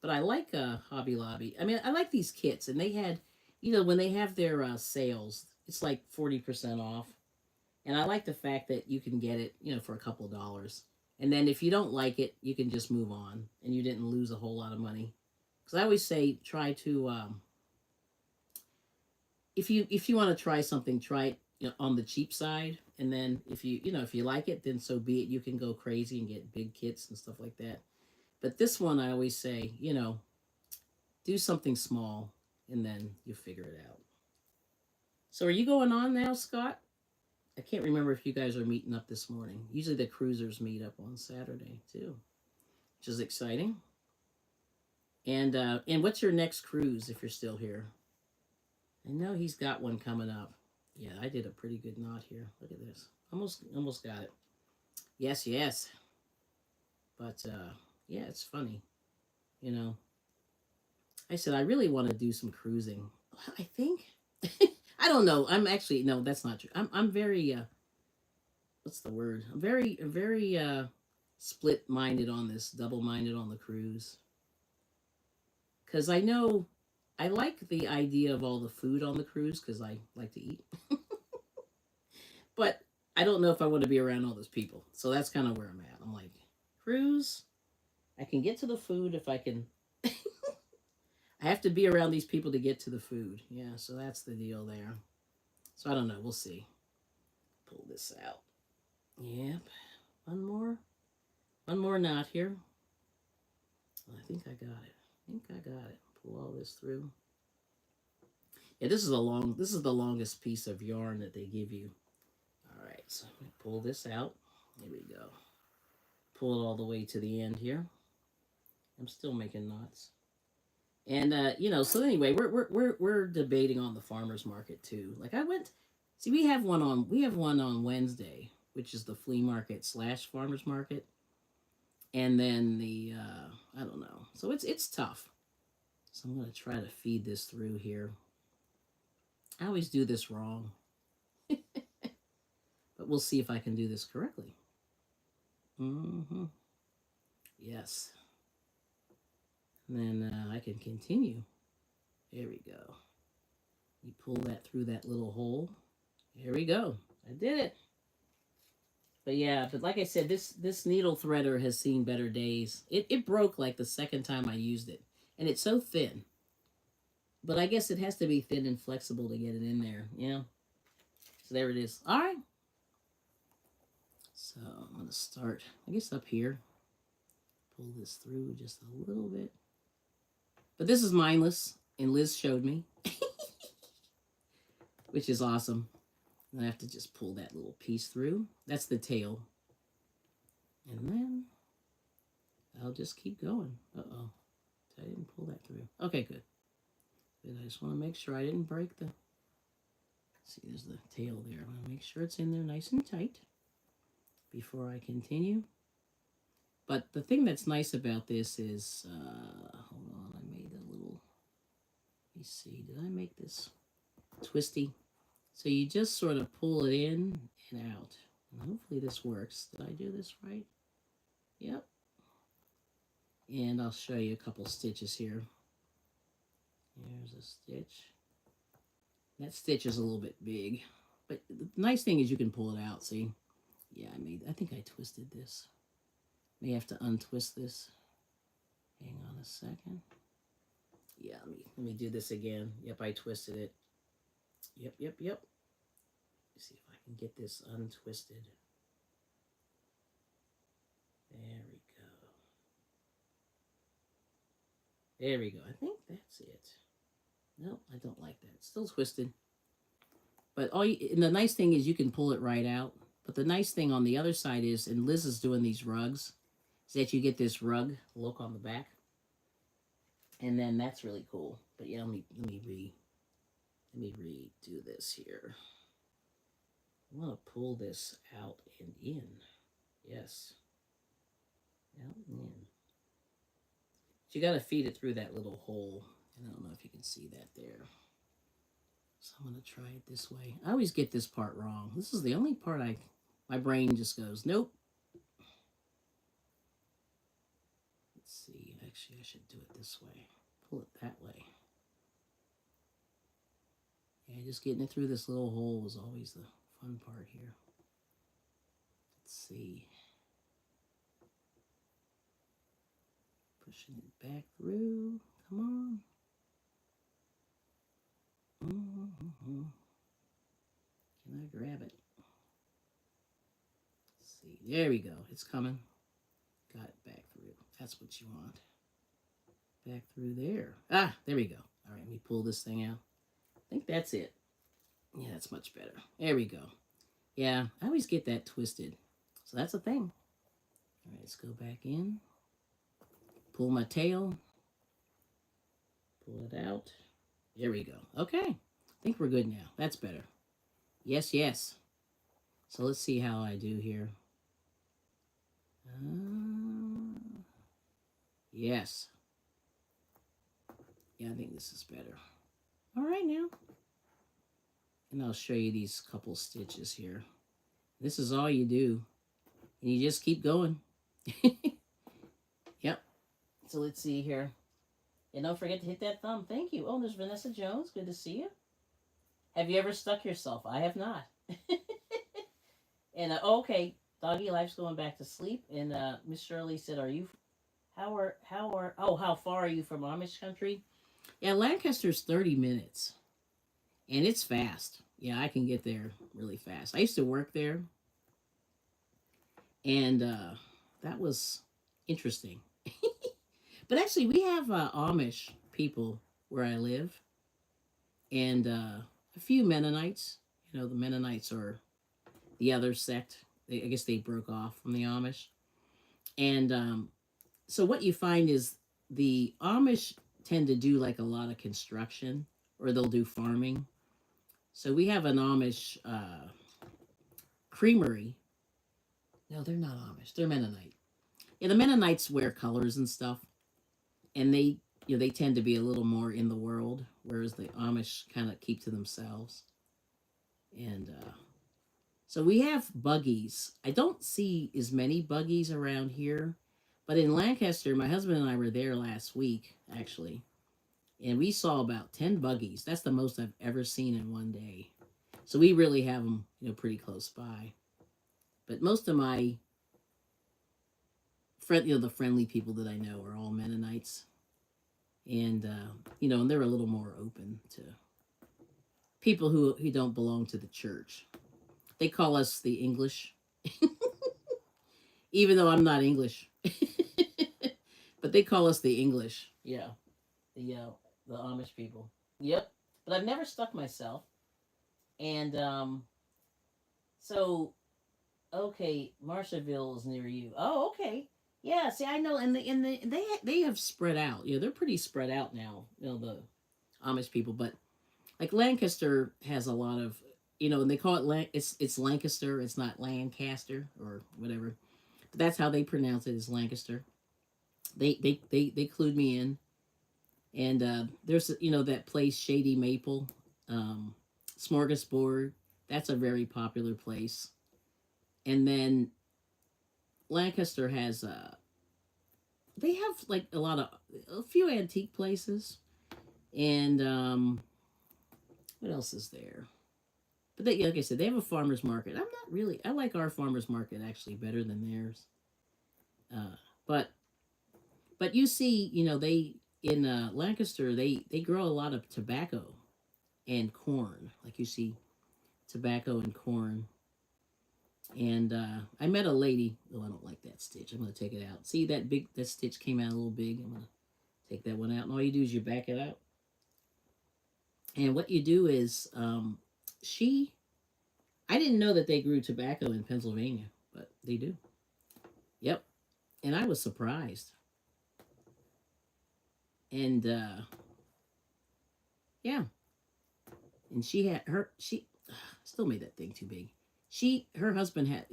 But I like Hobby Lobby. I mean, I like these kits. And they had, when they have their sales, it's like 40% off. And I like the fact that you can get it, for a couple of dollars. And then if you don't like it, you can just move on. And you didn't lose a whole lot of money. Because I always say, try to, if you want to try something, try it on the cheap side. And then if you like it, then so be it. You can go crazy and get big kits and stuff like that. But this one, I always say, do something small. And then you figure it out. So are you going on now, Scott? I can't remember if you guys are meeting up this morning. Usually the cruisers meet up on Saturday, too. Which is exciting. And what's your next cruise if you're still here? I know he's got one coming up. Yeah, I did a pretty good knot here. Look at this. Almost got it. Yes. But, yeah, it's funny. I said I really want to do some cruising. I think... I don't know. I'm actually, no, that's not true. I'm very, what's the word? I'm very split-minded on this, double-minded on the cruise. Because I know, I like the idea of all the food on the cruise because I like to eat. But I don't know if I want to be around all those people. So that's kind of where I'm at. I'm like, cruise, I can get to the food if I can... I have to be around these people to get to the food. Yeah, so that's the deal there. So I don't know. We'll see. Pull this out. Yep. One more knot here. I think I got it. Pull all this through. Yeah, this is the longest piece of yarn that they give you. All right, so I'm going to pull this out. Here we go. Pull it all the way to the end here. I'm still making knots. And so anyway, we're debating on the farmers market too. Like we have one on Wednesday, which is the flea market / farmers market, and then the I don't know. So it's tough. So I'm gonna try to feed this through here. I always do this wrong, but we'll see if I can do this correctly. Yes. And then I can continue. There we go. You pull that through that little hole. There we go. I did it. But yeah, but like I said, this needle threader has seen better days. It broke like the second time I used it, and it's so thin. But I guess it has to be thin and flexible to get it in there. Yeah. So there it is. All right. So I'm gonna start. I guess up here. Pull this through just a little bit. But this is mindless, and Liz showed me, which is awesome. And I have to just pull that little piece through. That's the tail. And then I'll just keep going. Uh-oh. I didn't pull that through. Okay, good. Good. I just want to make sure I didn't break the... See, there's the tail there. I want to make sure it's in there nice and tight before I continue. But the thing that's nice about this is... hold on, I made a little... Let me see. Did I make this twisty? So you just sort of pull it in and out. And hopefully this works. Did I do this right? Yep. And I'll show you a couple stitches here. Here's a stitch. That stitch is a little bit big. But the nice thing is you can pull it out, see? Yeah, I think I twisted this. May have to untwist this. Hang on a second. Yeah, let me do this again. Yep, I twisted it. Yep. Let's see if I can get this untwisted. There we go. There we go. I think that's it. No, I don't like that. It's still twisted. But and the nice thing is you can pull it right out. But the nice thing on the other side is, and Liz is doing these rugs, is that you get this rug look on the back. And then that's really cool. But yeah, let me redo this here. I want to pull this out and in. Yes. Out and in. But you got to feed it through that little hole. And I don't know if you can see that there. So I'm going to try it this way. I always get this part wrong. This is the only part my brain just goes, nope. Let's see. Actually, I should do it this way. Pull it that way. Yeah, just getting it through this little hole is always the fun part here. Let's see. Pushing it back through. Come on. Mm-hmm. Can I grab it? Let's see. There we go. It's coming. Got it back through. That's what you want. Back through there. Ah, there we go. All right, let me pull this thing out. I think that's it. Yeah, that's much better. There we go. Yeah, I always get that twisted. So that's a thing. All right, let's go back in. Pull my tail. Pull it out. There we go. Okay. I think we're good now. That's better. Yes. So let's see how I do here. Yes. Yeah, I think this is better. All right now. And I'll show you these couple stitches here. This is all you do. And you just keep going. Yep. So let's see here. And don't forget to hit that thumb. Thank you. Oh, there's Vanessa Jones. Good to see you. Have you ever stuck yourself? I have not. And okay, Doggy Life's going back to sleep. And Miss Shirley said, how far are you from Amish country? Yeah, Lancaster's 30 minutes. And it's fast. Yeah, I can get there really fast. I used to work there. And that was interesting. But actually, we have Amish people where I live. And a few Mennonites. You know, the Mennonites are the other sect. I guess they broke off from the Amish. And so what you find is the Amish tend to do like a lot of construction, or they'll do farming. So we have an Amish creamery. No, they're not Amish. They're Mennonite. Yeah, the Mennonites wear colors and stuff. And they tend to be a little more in the world, whereas the Amish kind of keep to themselves. And so we have buggies. I don't see as many buggies around here, but in Lancaster, my husband and I were there last week, actually, and we saw about 10 buggies. That's the most I've ever seen in one day. So we really have them, pretty close by. But most of my the friendly people that I know are all Mennonites, and and they're a little more open to people who don't belong to the church. They call us the English, even though I'm not English, but they call us the English. Yeah, the Amish people. Yep, but I've never stuck myself, and so okay, Marshallville is near you. Oh, okay. Yeah, see, I know, and they have spread out. Yeah, they're pretty spread out now. The Amish people, but like Lancaster has a lot of, and they call it it's Lancaster. It's not Lancaster or whatever, but that's how they pronounce it. Is Lancaster. They clued me in, and there's that place Shady Maple, um, Smorgasbord. That's a very popular place, and then Lancaster has they have like a few antique places, and what else is there? But like I said, they have a farmers market. I'm not really. I like our farmers market actually better than theirs. Uh, but you see, they in Lancaster they grow a lot of tobacco and corn. Like you see tobacco and corn. And I met a lady. Oh, I don't like that stitch. I'm gonna take it out. See that stitch came out a little big. I'm gonna take that one out. And all you do is you back it out. And what you do is she I didn't know that they grew tobacco in Pennsylvania, but they do. Yep. And I was surprised. And yeah. And she still made that thing too big. She and her husband had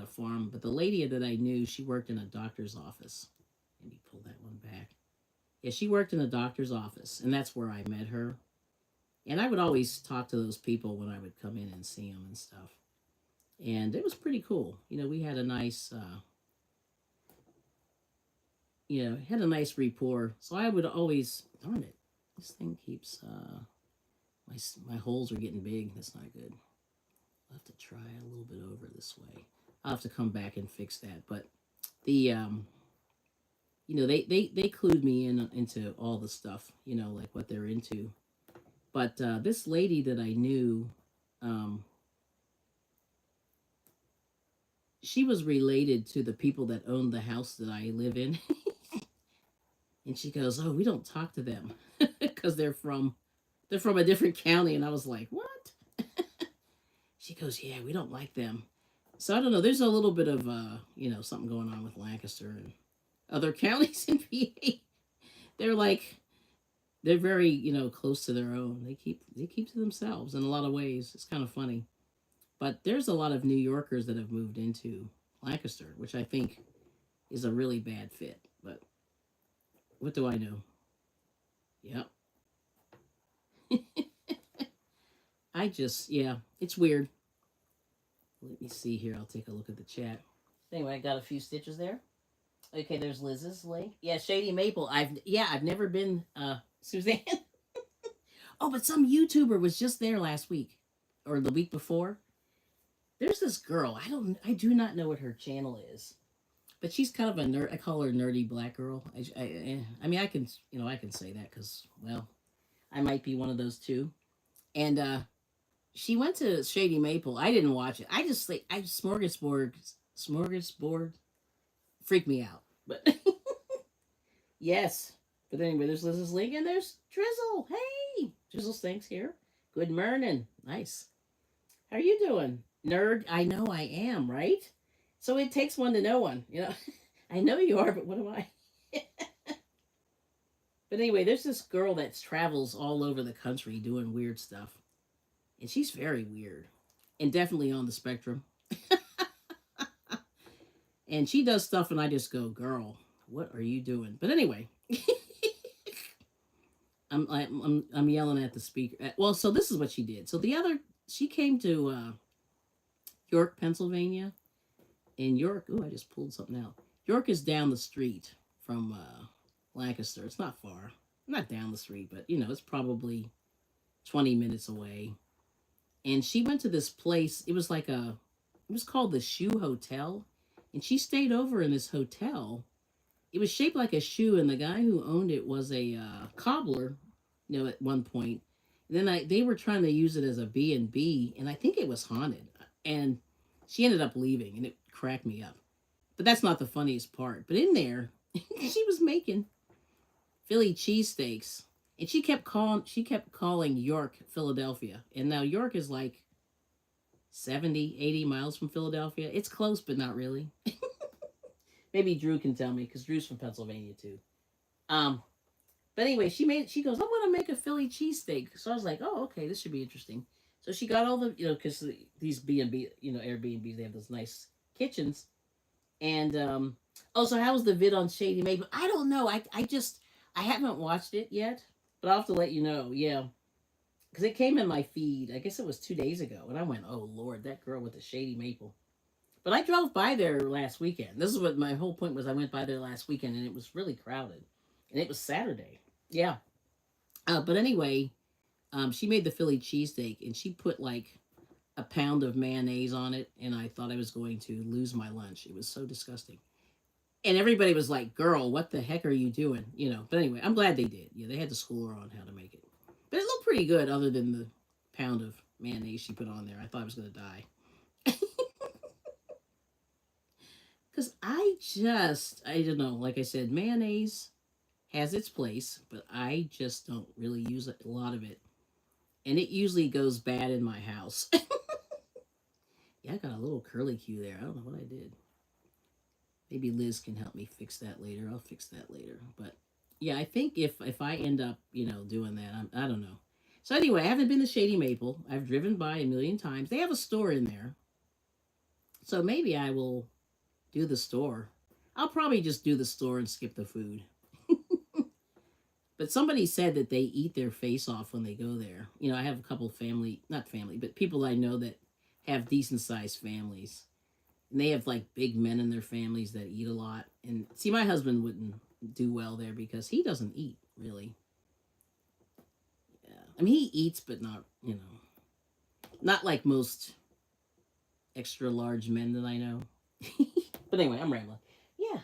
a farm, but the lady that I knew, she worked in a doctor's office. Maybe pull that one back. Yeah, she worked in a doctor's office, and that's where I met her. And I would always talk to those people when I would come in and see them and stuff. And it was pretty cool. We had a nice, had a nice rapport. So I would always, darn it, this thing keeps, my holes are getting big. That's not good. I'll have to try a little bit over this way. I'll have to come back and fix that. But the, they clued me into all the stuff, like what they're into. But this lady that I knew, she was related to the people that owned the house that I live in. And she goes, "Oh, we don't talk to them because they're from a different county." And I was like, "What?" She goes, "Yeah, we don't like them." So I don't know. There's a little bit of something going on with Lancaster and other counties in PA. They're like they're very close to their own. They keep to themselves in a lot of ways. It's kind of funny, but there's a lot of New Yorkers that have moved into Lancaster, which I think is a really bad fit. But what do I know? Yep. It's weird. Let me see here. I'll take a look at the chat. Anyway, I got a few stitches there. Okay, there's Liz's link. Yeah, Shady Maple. I've never been Suzanne. Oh, but some YouTuber was just there last week or the week before. There's this girl. I do not know what her channel is. But she's kind of a nerd. I call her nerdy black girl. I mean, I can say that cuz well, I might be one of those too. And she went to Shady Maple. I didn't watch it. I just like smorgasbord freaked me out. But yes. But anyway, there's Liz's link and there's Drizzle. Hey, Drizzle Stinks here. Good morning. Nice. How are you doing, nerd? I know I am, right? So it takes one to know one. I know you are, but what am I? But anyway, there's this girl that travels all over the country doing weird stuff. And she's very weird. And definitely on the spectrum. And she does stuff and I just go, "Girl, what are you doing?" But anyway. I'm yelling at the speaker. Well, so this is what she did. So she came to York, Pennsylvania. In York, I just pulled something out. York is down the street from Lancaster. It's not far. Not down the street, but it's probably 20 minutes away. And she went to this place. It was like it was called the Shoe Hotel, and she stayed over in this hotel. It was shaped like a shoe, and the guy who owned it was a cobbler, at one point. And then they were trying to use it as a B&B, and I think it was haunted. And she ended up leaving, and it cracked me up. But that's not the funniest part. But in there, she was making Philly cheesesteaks, and she kept calling York Philadelphia, and now York is like 70, 80 miles from Philadelphia. It's close, but not really. Maybe Drew can tell me because Drew's from Pennsylvania too. Um, but anyway, she goes, I want to make a Philly cheesesteak. So I was like, oh, okay, this should be interesting. So she got all the, because these B&B, Airbnbs, they have those nice kitchens. And, oh, so how was the vid on Shady Maple? I don't know. I haven't watched it yet, but I'll have to let you know. Yeah. Because it came in my feed. I guess it was 2 days ago. And I went, oh, Lord, that girl with the Shady Maple. But I drove by there last weekend. This is what my whole point was. I went by there last weekend, and it was really crowded. And it was Saturday. Yeah. But anyway, she made the Philly cheesesteak, and she put like a pound of mayonnaise on it, and I thought I was going to lose my lunch. It was so disgusting. And everybody was like, girl, what the heck are you doing? But anyway, I'm glad they did. Yeah, they had to school her on how to make it. But it looked pretty good other than the pound of mayonnaise she put on there. I thought I was going to die. Because I don't know, like I said, mayonnaise has its place, but I just don't really use a lot of it. And it usually goes bad in my house. Yeah, I got a little curly Q there. I don't know what I did. Maybe Liz can help me fix that later. I'll fix that later. But yeah, I think if I end up, doing that, I don't know. So anyway, I haven't been to Shady Maple. I've driven by a million times. They have a store in there. So maybe I will do the store. I'll probably just do the store and skip the food. But somebody said that they eat their face off when they go there. I have a couple not family, but people I know that have decent sized families. And they have like big men in their families that eat a lot. And see, my husband wouldn't do well there because he doesn't eat really. Yeah. I mean, he eats, but not like most extra large men that I know. But anyway, I'm rambling. Yeah.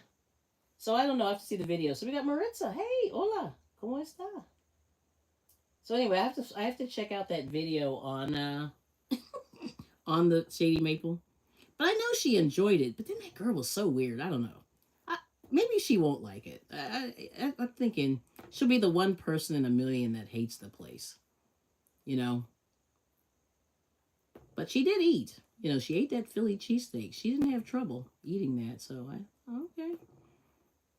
So I don't know. I have to see the video. So we got Maritza. Hey, hola. ¿Cómo está? So anyway, I have to check out that video on on the Shady Maple. But I know she enjoyed it. But then that girl was so weird. I don't know. Maybe she won't like it. I'm thinking she'll be the one person in a million that hates the place. But she did eat. She ate that Philly cheesesteak. She didn't have trouble eating that. So okay.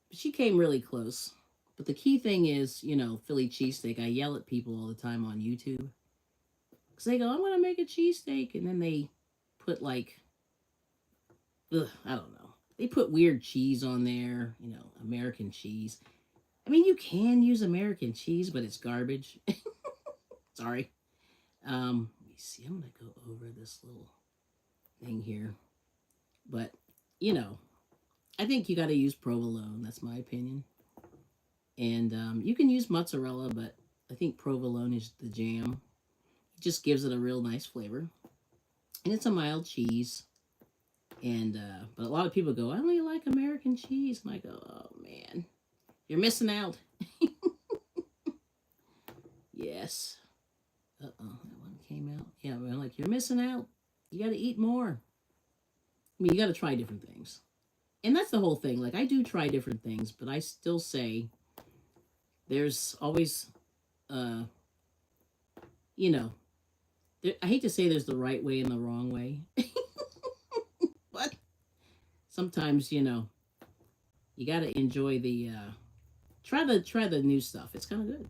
But she came really close. But the key thing is, Philly cheesesteak. I yell at people all the time on YouTube. Because they go, I'm going to make a cheesesteak. And then they put like, I don't know. They put weird cheese on there, American cheese. I mean, you can use American cheese, but it's garbage. Sorry. Let me see. I'm going to go over this little thing here. But, I think you got to use provolone. That's my opinion. And you can use mozzarella, but I think provolone is the jam. It just gives it a real nice flavor. And it's a mild cheese. And but a lot of people go, I only like American cheese. And I go, oh, man. You're missing out. Yes. Uh-oh, that one came out. Yeah, we're like, you're missing out. You got to eat more. I mean, you got to try different things. And that's the whole thing. Like, I do try different things, but I still say there's always, I hate to say there's the right way and the wrong way. But sometimes, you got to enjoy the, try the new stuff. It's kind of good,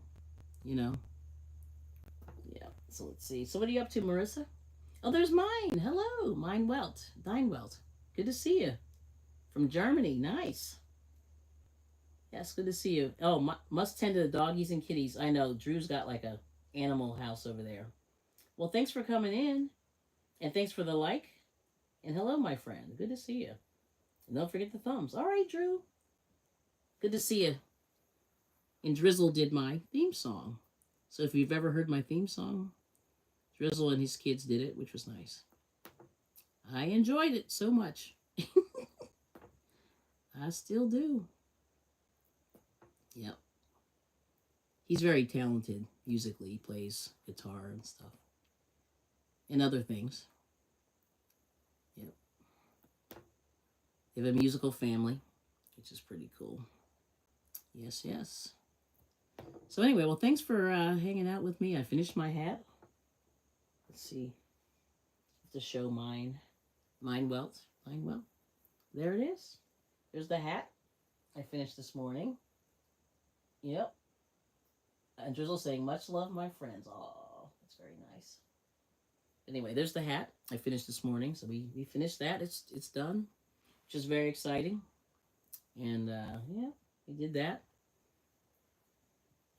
Yeah. So let's see. So what are you up to, Marissa? Oh, there's mine. Hello, Mine Welt. Dine Welt. Good to see you. From Germany. Nice. Yes, good to see you. Oh, must tend to the doggies and kitties. I know. Drew's got like a animal house over there. Well, thanks for coming in. And thanks for the like. And hello, my friend. Good to see you. And don't forget the thumbs. All right, Drew. Good to see you. And Drizzle did my theme song. So if you've ever heard my theme song, Drizzle and his kids did it, which was nice. I enjoyed it so much. I still do. Yep. He's very talented musically. He plays guitar and stuff and other things. Yep. They have a musical family, which is pretty cool. Yes, yes. So anyway, well, thanks for hanging out with me. I finished my hat. Let's see. To show mine welt. Mine well. There it is. There's the hat I finished this morning. Yep. And Drizzle saying, much love, my friends. Oh, that's very nice. Anyway, there's the hat I finished this morning. So we finished that. It's done, which is very exciting. And yeah, we did that.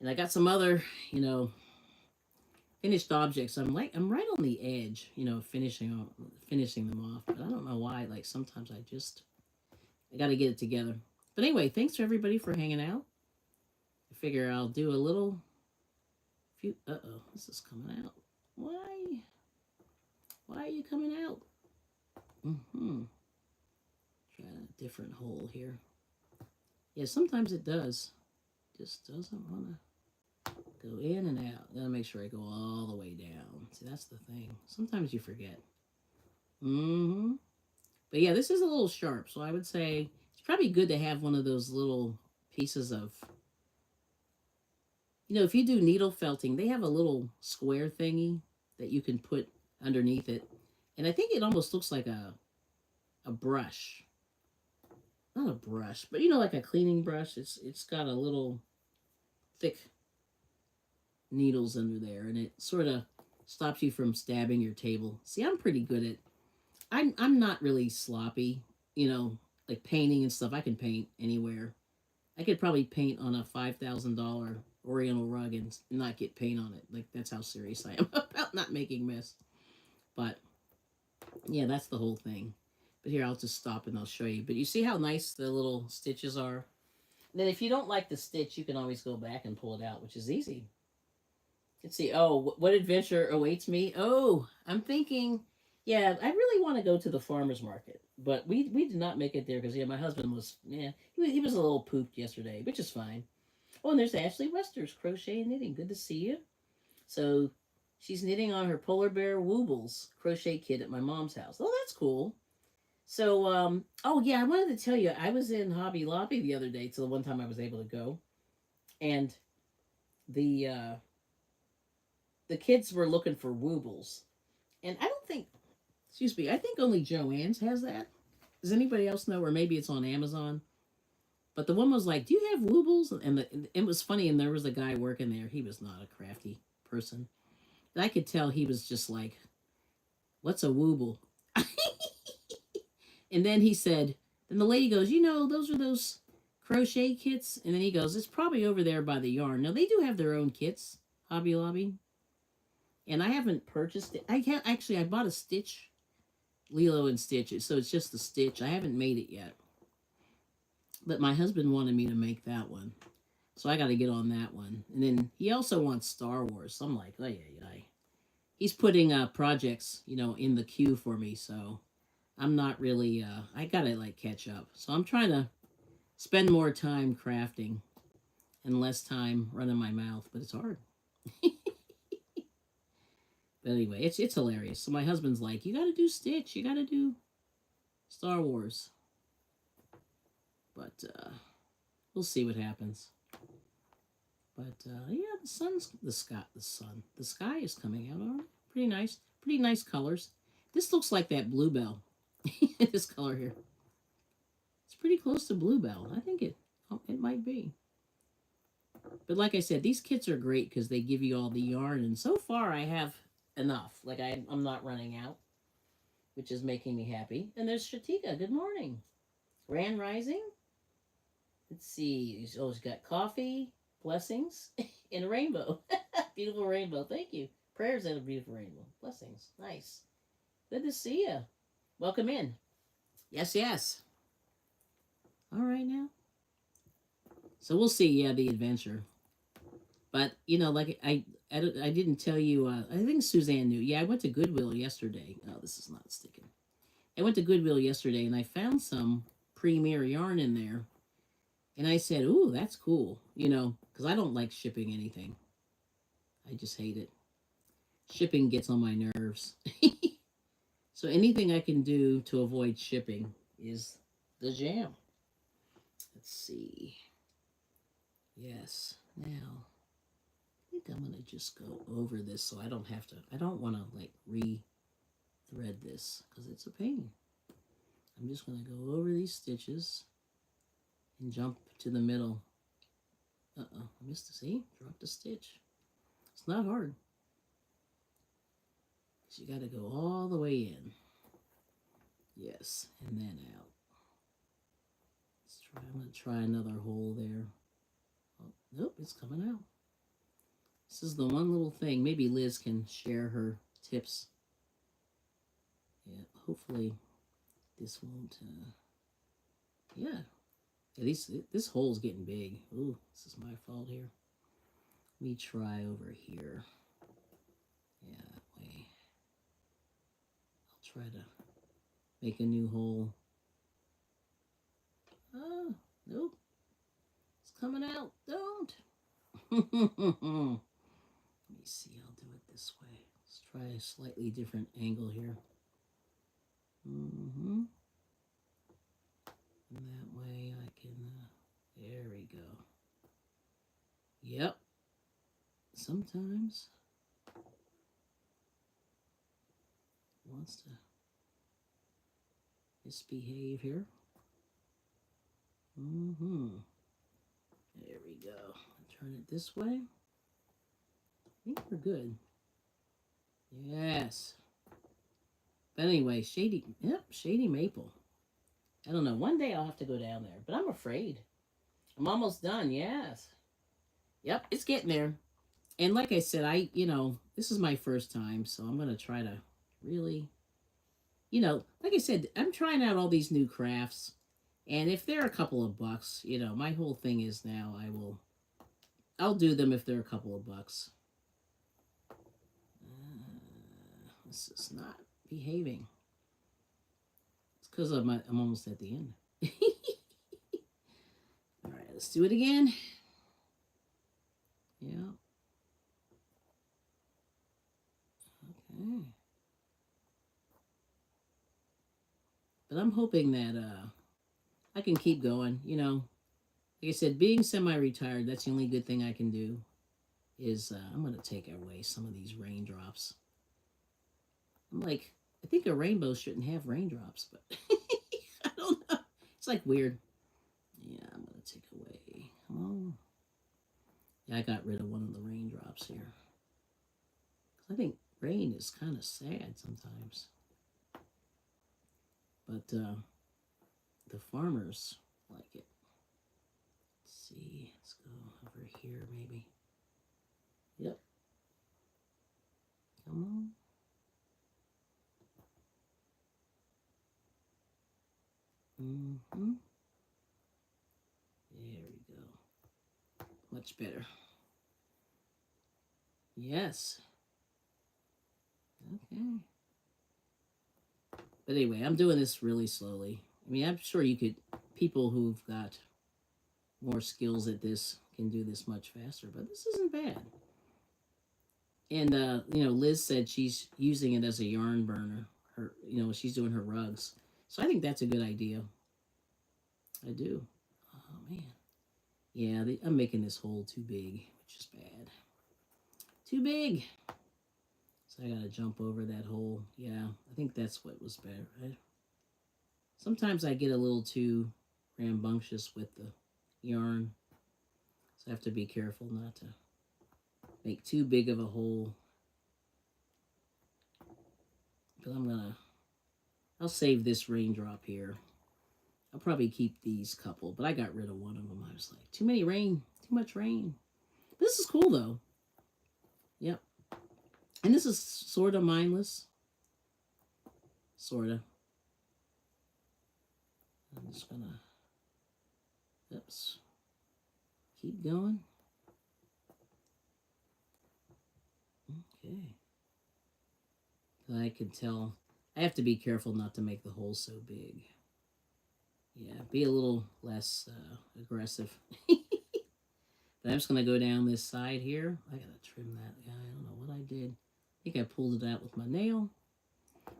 And I got some other, finished objects. I'm right on the edge, finishing them off. But I don't know why. Like sometimes I got to get it together. But anyway, thanks to everybody for hanging out. I figure I'll do a little few. This is coming out. Why? Why are you coming out? Try a different hole here. Yeah, sometimes it does. Just doesn't want to go in and out. Gotta make sure I go all the way down. See, that's the thing. Sometimes you forget. But yeah, this is a little sharp, so I would say it's probably good to have one of those little pieces of, if you do needle felting, they have a little square thingy that you can put underneath it. And I think it almost looks like a brush. Not a brush, but like a cleaning brush. It's got a little thick needles under there, and it sort of stops you from stabbing your table. See, I'm pretty good at. I'm not really sloppy, like painting and stuff. I can paint anywhere. I could probably paint on a $5,000 Oriental rug and not get paint on it. Like that's how serious I am about not making mess. But yeah, that's the whole thing. But here, I'll just stop and I'll show you. But you see how nice the little stitches are? And then if you don't like the stitch, you can always go back and pull it out, which is easy. Let's see. Oh, what adventure awaits me? Oh, I'm thinking, yeah, I really want to go to the farmer's market. But we did not make it there because, my husband was, he was a little pooped yesterday, which is fine. Oh, and there's Ashley Wester's Crochet and Knitting. Good to see you. So she's knitting on her Polar Bear Woobles crochet kit at my mom's house. Oh, that's cool. So, oh yeah, I wanted to tell you, I was in Hobby Lobby the other day, to the one time I was able to go, and the kids were looking for Woobles, and I don't think, excuse me, I think only Joann's has that. Does anybody else know, or maybe it's on Amazon? But the one was like, "Do you have Woobles?" And it was funny, and there was a guy working there. He was not a crafty person, and I could tell he was just like, "What's a Wooble?" And then he said, then the lady goes, those are those crochet kits. And then he goes, it's probably over there by the yarn. Now, they do have their own kits, Hobby Lobby. And I haven't purchased it. I bought a Stitch, Lilo and Stitch. So it's just the Stitch. I haven't made it yet. But my husband wanted me to make that one. So I got to get on that one. And then he also wants Star Wars. So I'm like, oh, yeah. He's putting projects, in the queue for me. So I'm not really, I gotta catch up. So I'm trying to spend more time crafting and less time running my mouth, but it's hard. But anyway, it's hilarious. So my husband's like, you gotta do Stitch, you gotta do Star Wars. But we'll see what happens. But yeah, the sky is coming out. All right, pretty nice colors. This looks like that Bluebell. This color here. It's pretty close to Bluebell. I think it might be. But like I said, these kits are great because they give you all the yarn. And so far, I have enough. Like, I'm not running out, which is making me happy. And there's Shatika. Good morning. Grand Rising. Let's see. He's got coffee, blessings, and a rainbow. Beautiful rainbow. Thank you. Prayers and a beautiful rainbow. Blessings. Nice. Good to see you. Welcome in. Yes. All right now. So we'll see. Yeah, the adventure. But like I didn't tell you. I think Suzanne knew. Yeah, I went to Goodwill yesterday. Oh, this is not sticking. I went to Goodwill yesterday and I found some Premier yarn in there. And I said, ooh, that's cool. You know, because I don't like shipping anything. I just hate it. Shipping gets on my nerves. So anything I can do to avoid shipping is the jam. Let's see. Yes. Now, I think I'm going to just go over this so I don't have to. I don't want to like re-thread this because it's a pain. I'm just going to go over these stitches and jump to the middle. Uh-oh, I missed it. See? Dropped a stitch. It's not hard. So you got to go all the way in. Yes, and then out. Let's try. I'm going to try another hole there. Oh, nope, it's coming out. This is the one little thing. Maybe Liz can share her tips. Yeah, hopefully this won't. Yeah, this hole's getting big. Ooh, this is my fault here. Let me try over here. Yeah, that way. I'll try to make a new hole. Oh, nope. It's coming out. Don't. Let me see. I'll do it this way. Let's try a slightly different angle here. And that way I can, there we go. Yep. Sometimes wants to misbehave here. There we go. Turn it this way. I think we're good. Yes. But anyway, shady maple. I don't know. One day I'll have to go down there, but I'm afraid. I'm almost done. Yes. Yep, it's getting there. And like I said, this is my first time, so I'm going to try to really, like I said, I'm trying out all these new crafts. And if they're a couple of bucks, my whole thing is now I'll do them if they're a couple of bucks. This is not behaving. It's because I'm almost at the end. All right, let's do it again. Yeah. Okay. But I'm hoping that I can keep going. Like I said, being semi-retired, that's the only good thing I can do. Is I'm going to take away some of these raindrops. I'm like, I think a rainbow shouldn't have raindrops, but I don't know. It's like weird. Yeah, I'm going to take away. Come on. Yeah, I got rid of one of the raindrops here. I think rain is kind of sad sometimes. But the farmers like it. Let's see. Let's go over here maybe. Yep. Come on. There we go. Much better. Yes. Okay. But anyway, I'm doing this really slowly. I mean, I'm sure people who've got more skills at this can do this much faster, but this isn't bad. And, Liz said she's using it as a yarn burner. She's doing her rugs. So I think that's a good idea. I do. Oh, man. Yeah, I'm making this hole too big, which is bad. Too big. So I got to jump over that hole. Yeah, I think that's what was better. Sometimes I get a little too rambunctious with the yarn. So I have to be careful not to make too big of a hole. But I'll save this raindrop here. I'll probably keep these couple, but I got rid of one of them. I was like, too much rain. This is cool though. Yep. And this is sort of mindless. Sort of. I'm just gonna, oops, keep going. Okay. I can tell I have to be careful not to make the hole so big. Yeah, be a little less aggressive. But I'm just going to go down this side here. I got to trim that. Yeah, I don't know what I did. I think I pulled it out with my nail.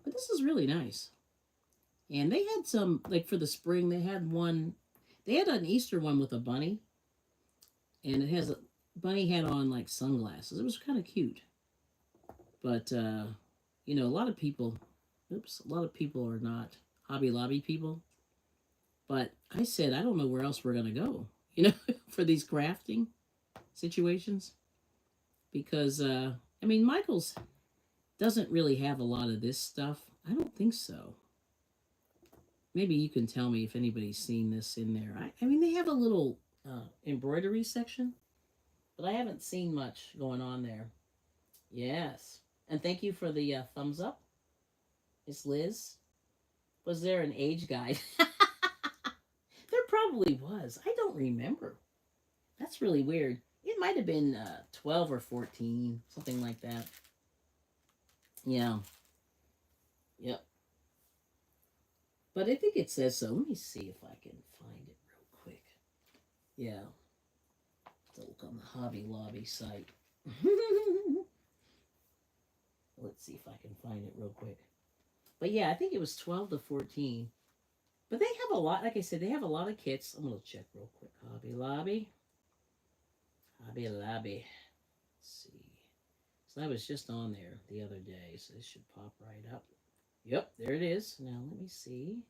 But this is really nice. And they had some, like for the spring, they had an Easter one with a bunny. And it has a bunny had on like sunglasses. It was kind of cute. But, you know, a lot of people are not Hobby Lobby people. But I said, I don't know where else we're going to go, you know, for these crafting situations. Because, I mean, Michael's doesn't really have a lot of this stuff. I don't think so. Maybe you can tell me if anybody's seen this in there. I mean, they have a little embroidery section, but I haven't seen much going on there. Yes. And thank you for the thumbs up, Miss Liz. Was there an age guide? There probably was. I don't remember. That's really weird. It might have been 12 or 14, something like that. Yeah. Yep. But I think it says so. Let me see if I can find it real quick. Yeah. Let's look on the Hobby Lobby site. Let's see if I can find it real quick. But yeah, I think it was 12 to 14. But they have a lot, like I said, they have a lot of kits. I'm going to check real quick. Hobby Lobby. Hobby Lobby. Let's see. So I was just on there the other day, so this should pop right up. Yep, there it is. Now let me see.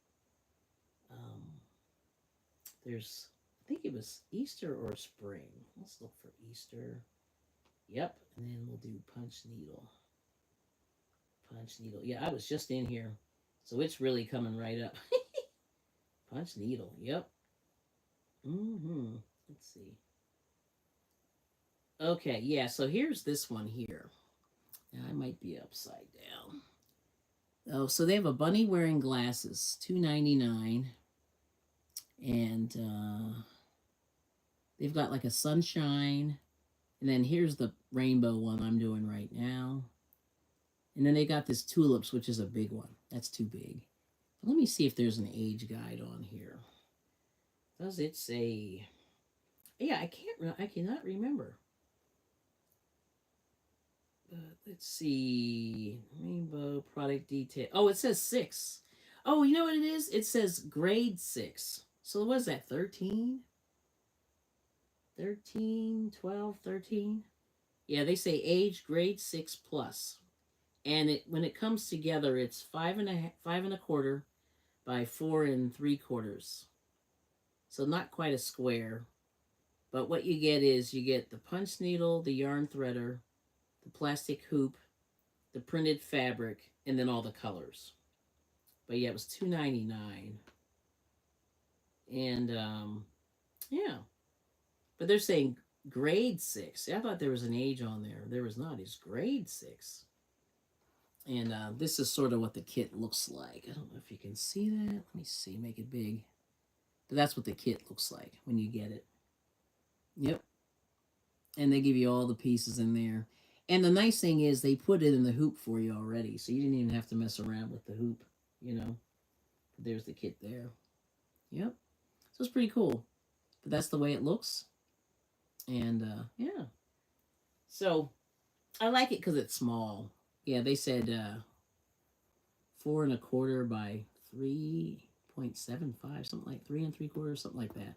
There's, I think it was Easter or spring. Let's look for Easter. Yep, and then we'll do punch needle. Punch needle. Yeah, I was just in here, so it's really coming right up. Punch needle. Yep. Let's see. Okay, yeah, so here's this one here. Now, I might be upside down. Oh, so they have a bunny wearing glasses, $2.99, and they've got like a sunshine, and then here's the rainbow one I'm doing right now, and then they got this tulips, which is a big one. That's too big. But let me see if there's an age guide on here. Does it say? Yeah, I cannot remember. Let's see. Rainbow product detail. Oh, it says 6. Oh, you know what it is? It says grade 6. So what is that, 13? 13, 12, 13? Yeah, they say age grade 6 plus. And when it comes together, it's 5 and a quarter by 4 3/4. So not quite a square. But what you get is you get the punch needle, the yarn threader, the plastic hoop, the printed fabric, and then all the colors. But yeah, it was $2.99. And yeah. But they're saying grade 6. I thought there was an age on there. There was not. It's grade 6. And this is sort of what the kit looks like. I don't know if you can see that. Let me see. Make it big. But that's what the kit looks like when you get it. Yep. And they give you all the pieces in there. And the nice thing is they put it in the hoop for you already. So you didn't even have to mess around with the hoop, you know. But there's the kit there. Yep. So it's pretty cool. But that's the way it looks. And yeah. So I like it because it's small. Yeah, they said 4 1/4 by 3.75, something like 3 3/4, something like that.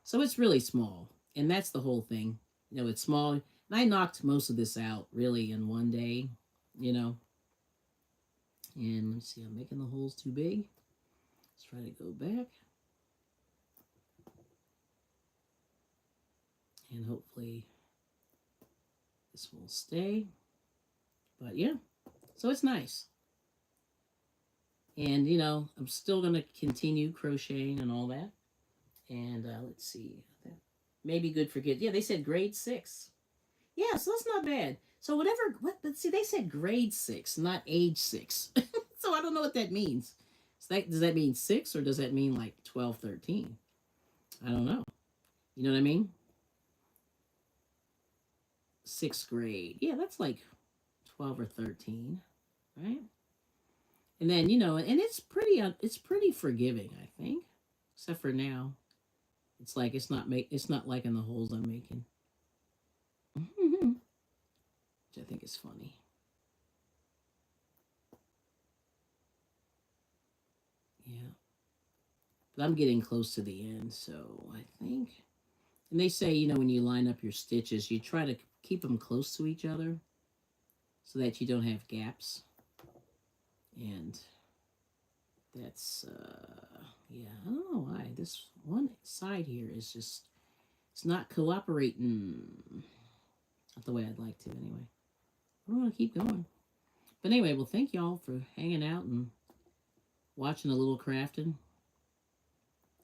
So it's really small. And that's the whole thing. You know, it's small. And I knocked most of this out really in one day, you know. And let's see, I'm making the holes too big. Let's try to go back. And hopefully this will stay. But yeah, so it's nice. And, you know, I'm still going to continue crocheting and all that. And let's see. Maybe good for kids. Yeah, they said grade 6. Yeah, so that's not bad. So let's see, they said grade 6, not age 6. So I don't know what that means. So does that mean 6 or does that mean like 12, 13? I don't know. You know what I mean? 6th grade. Yeah, that's like 12 or 13, right? And then, you know, and it's pretty forgiving, I think. Except for now. It's like it's not liking the holes I'm making. Which I think is funny. Yeah. But I'm getting close to the end, so I think. And they say, you know, when you line up your stitches, you try to keep them close to each other so that you don't have gaps. And that's, yeah, I don't know why. This one side here is just, it's not cooperating. Not the way I'd like to, anyway. I want to keep going. But anyway, well, thank y'all for hanging out and watching a little crafting.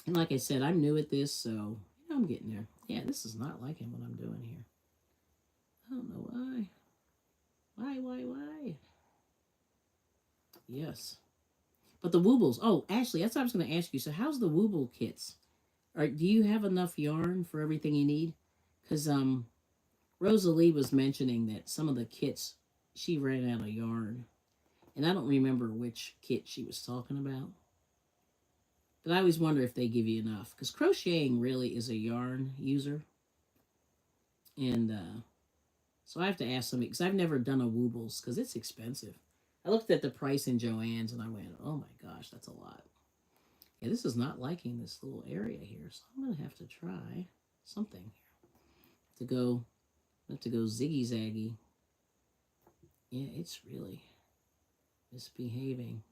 And like I said, I'm new at this, so you know, I'm getting there. Yeah, this is not liking what I'm doing here. I don't know why. Why? Yes. But the Woobles. Oh, Ashley, that's what I was going to ask you. So how's the Wooble kits? Do you have enough yarn for everything you need? Because Rosalie was mentioning that some of the kits, she ran out of yarn. And I don't remember which kit she was talking about. But I always wonder if they give you enough. Because crocheting really is a yarn user. And so I have to ask somebody. Because I've never done a Woobles. Because it's expensive. I looked at the price in Joann's and I went, oh my gosh, that's a lot. Yeah, this is not liking this little area here. So I'm going to have to try something here. I have to go ziggy-zaggy. Yeah, it's really misbehaving.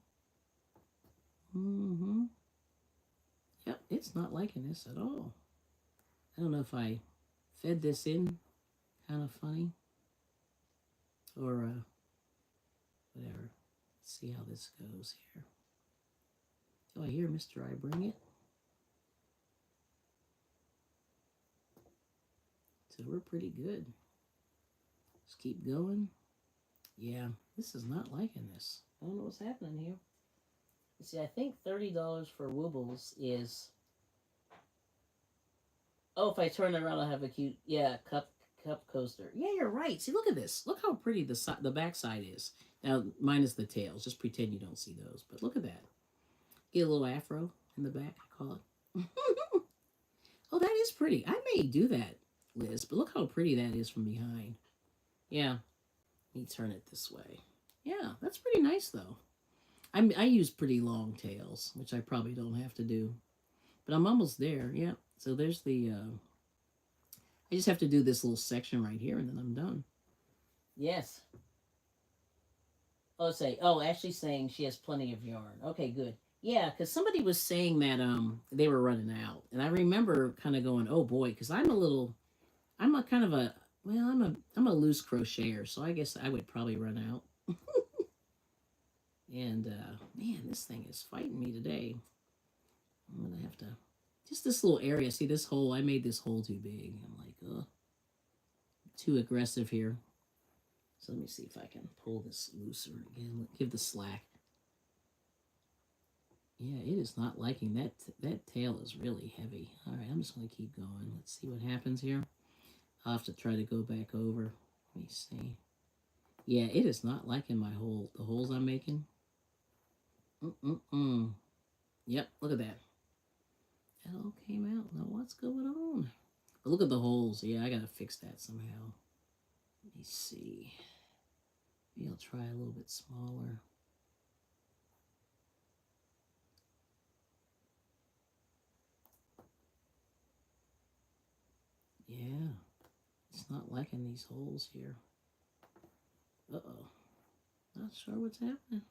Yep, it's not liking this at all. I don't know if I fed this in kind of funny or whatever. Let's see how this goes here. Oh, I hear Mr. IBringit. So we're pretty good. Just keep going. Yeah, this is not liking this. I don't know what's happening here. You see, I think $30 for Woobles is... Oh, if I turn it around, I'll have a cute, yeah, cup coaster. Yeah, you're right. See, look at this. Look how pretty the back side is. Now, minus the tails. Just pretend you don't see those. But look at that. Get a little afro in the back, I call it. Oh, that is pretty. I may do that, Liz, but look how pretty that is from behind. Yeah. Let me turn it this way. Yeah, that's pretty nice, though. I use pretty long tails, which I probably don't have to do. But I'm almost there, yeah. So there's the... I just have to do this little section right here, and then I'm done. Yes. Ashley's saying she has plenty of yarn. Okay, good. Yeah, because somebody was saying that they were running out, and I remember kind of going, oh boy, because I'm a kind of a, well, I'm a loose crocheter, so I guess I would probably run out. And man, this thing is fighting me today. I'm gonna have to, just this little area. See this hole? I made this hole too big. I'm like, ugh, too aggressive here. So let me see if I can pull this looser again. Give the slack. Yeah, it is not liking that. That tail is really heavy. All right, I'm just going to keep going. Let's see what happens here. I'll have to try to go back over. Let me see. Yeah, it is not liking the holes I'm making. Yep, look at that. That all came out. Now what's going on? But look at the holes. Yeah, I got to fix that somehow. Let me see. Maybe I'll try a little bit smaller. Yeah, it's not liking these holes here. Uh-oh. Not sure what's happening.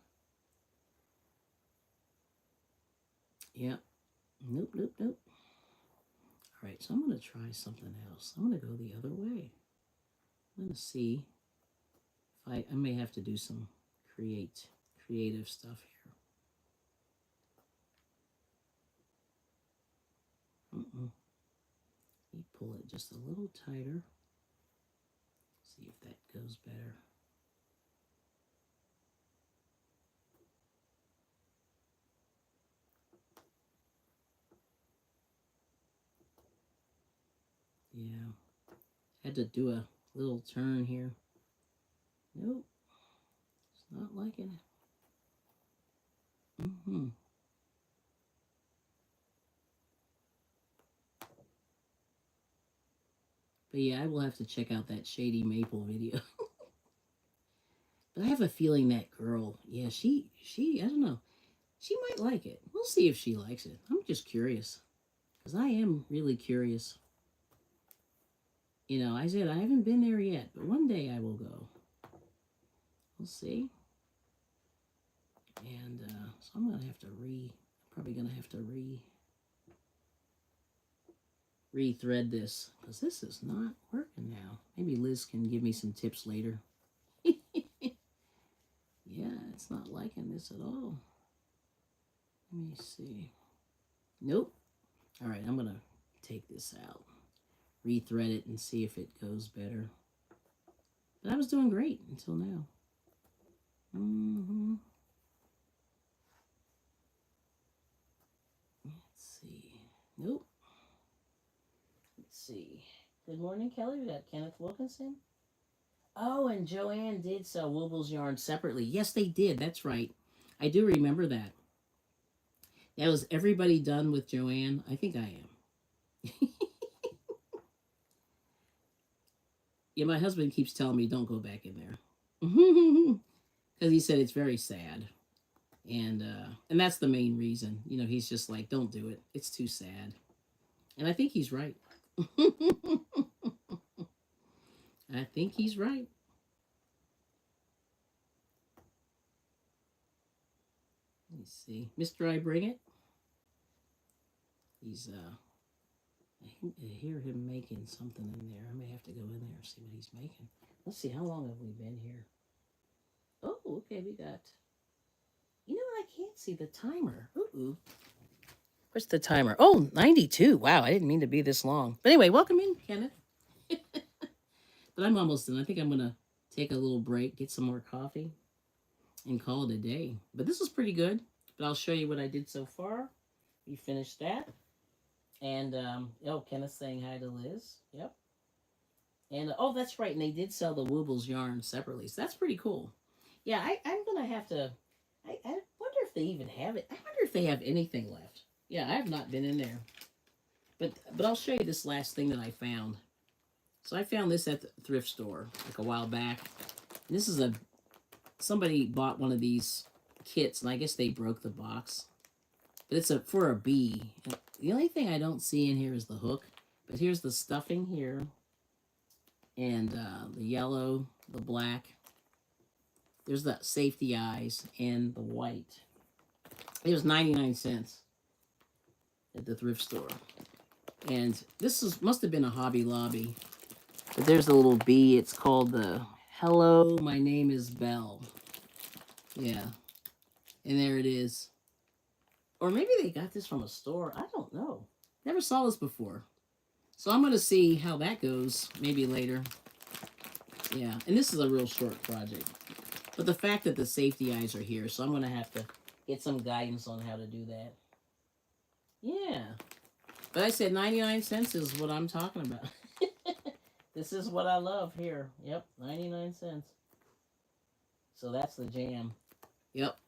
Yep. Nope. All right, so I'm going to try something else. I'm going to go the other way. I'm going to see if I may have to do some creative stuff here. Let me pull it just a little tighter. See if that goes better. Yeah. Had to do a little turn here. Nope. It's not liking it. Mm-hmm. But yeah, I will have to check out that Shady Maple video. But I have a feeling that girl, yeah, I don't know. She might like it. We'll see if she likes it. I'm just curious. Because I am really curious. You know, I said I haven't been there yet, but one day I will go. We'll see. And so I'm gonna have to probably gonna have to rethread this because this is not working now. Maybe Liz can give me some tips later. Yeah, it's not liking this at all. Let me see. Nope. All right, I'm gonna take this out, rethread it, and see if it goes better. But I was doing great until now. Mm-hmm. Let's see. Nope. Let's see. Good morning, Kelly. We got Kenneth Wilkinson. Oh, and Joanne did sell Wooble's yarn separately. Yes, they did. That's right. I do remember that. That was everybody done with Joanne? I think I am. Yeah, my husband keeps telling me don't go back in there. Because he said it's very sad. And that's the main reason. You know, he's just like, don't do it. It's too sad. And I think he's right. I think he's right. Let me see. Mr. IBringit. He's I hear him making something in there. I may have to go in there and see what he's making. Let's see, how long have we been here? Oh, okay, we got. You know what? I can't see the timer. Ooh. Where's the timer? Oh, 92. Wow, I didn't mean to be this long. But anyway, welcome in, Kenneth. But I'm almost done. I think I'm going to take a little break, get some more coffee, and call it a day. But this was pretty good. But I'll show you what I did so far. We finished that. And, Kenneth's saying hi to Liz. Yep. And, that's right. And they did sell the Woobles yarn separately. So that's pretty cool. Yeah, I'm going to have to. I wonder if they even have it. I wonder if they have anything left. Yeah, I have not been in there. But I'll show you this last thing that I found. So I found this at the thrift store like a while back. And this is somebody bought one of these kits, and I guess they broke the box. But it's for a bee. And the only thing I don't see in here is the hook. But here's the stuffing here. And the yellow, the black. There's the safety eyes and the white. It was 99 cents at the thrift store. And this must have been a Hobby Lobby. But there's a little bee. It's called the Hello, My Name is Belle. Yeah. And there it is. Or maybe they got this from a store. I don't know. Never saw this before. So I'm going to see how that goes maybe later. Yeah. And this is a real short project. But the fact that the safety eyes are here, so I'm going to have to get some guidance on how to do that. Yeah. But I said 99 cents is what I'm talking about. This is what I love here. Yep, 99 cents. So that's the jam. Yep.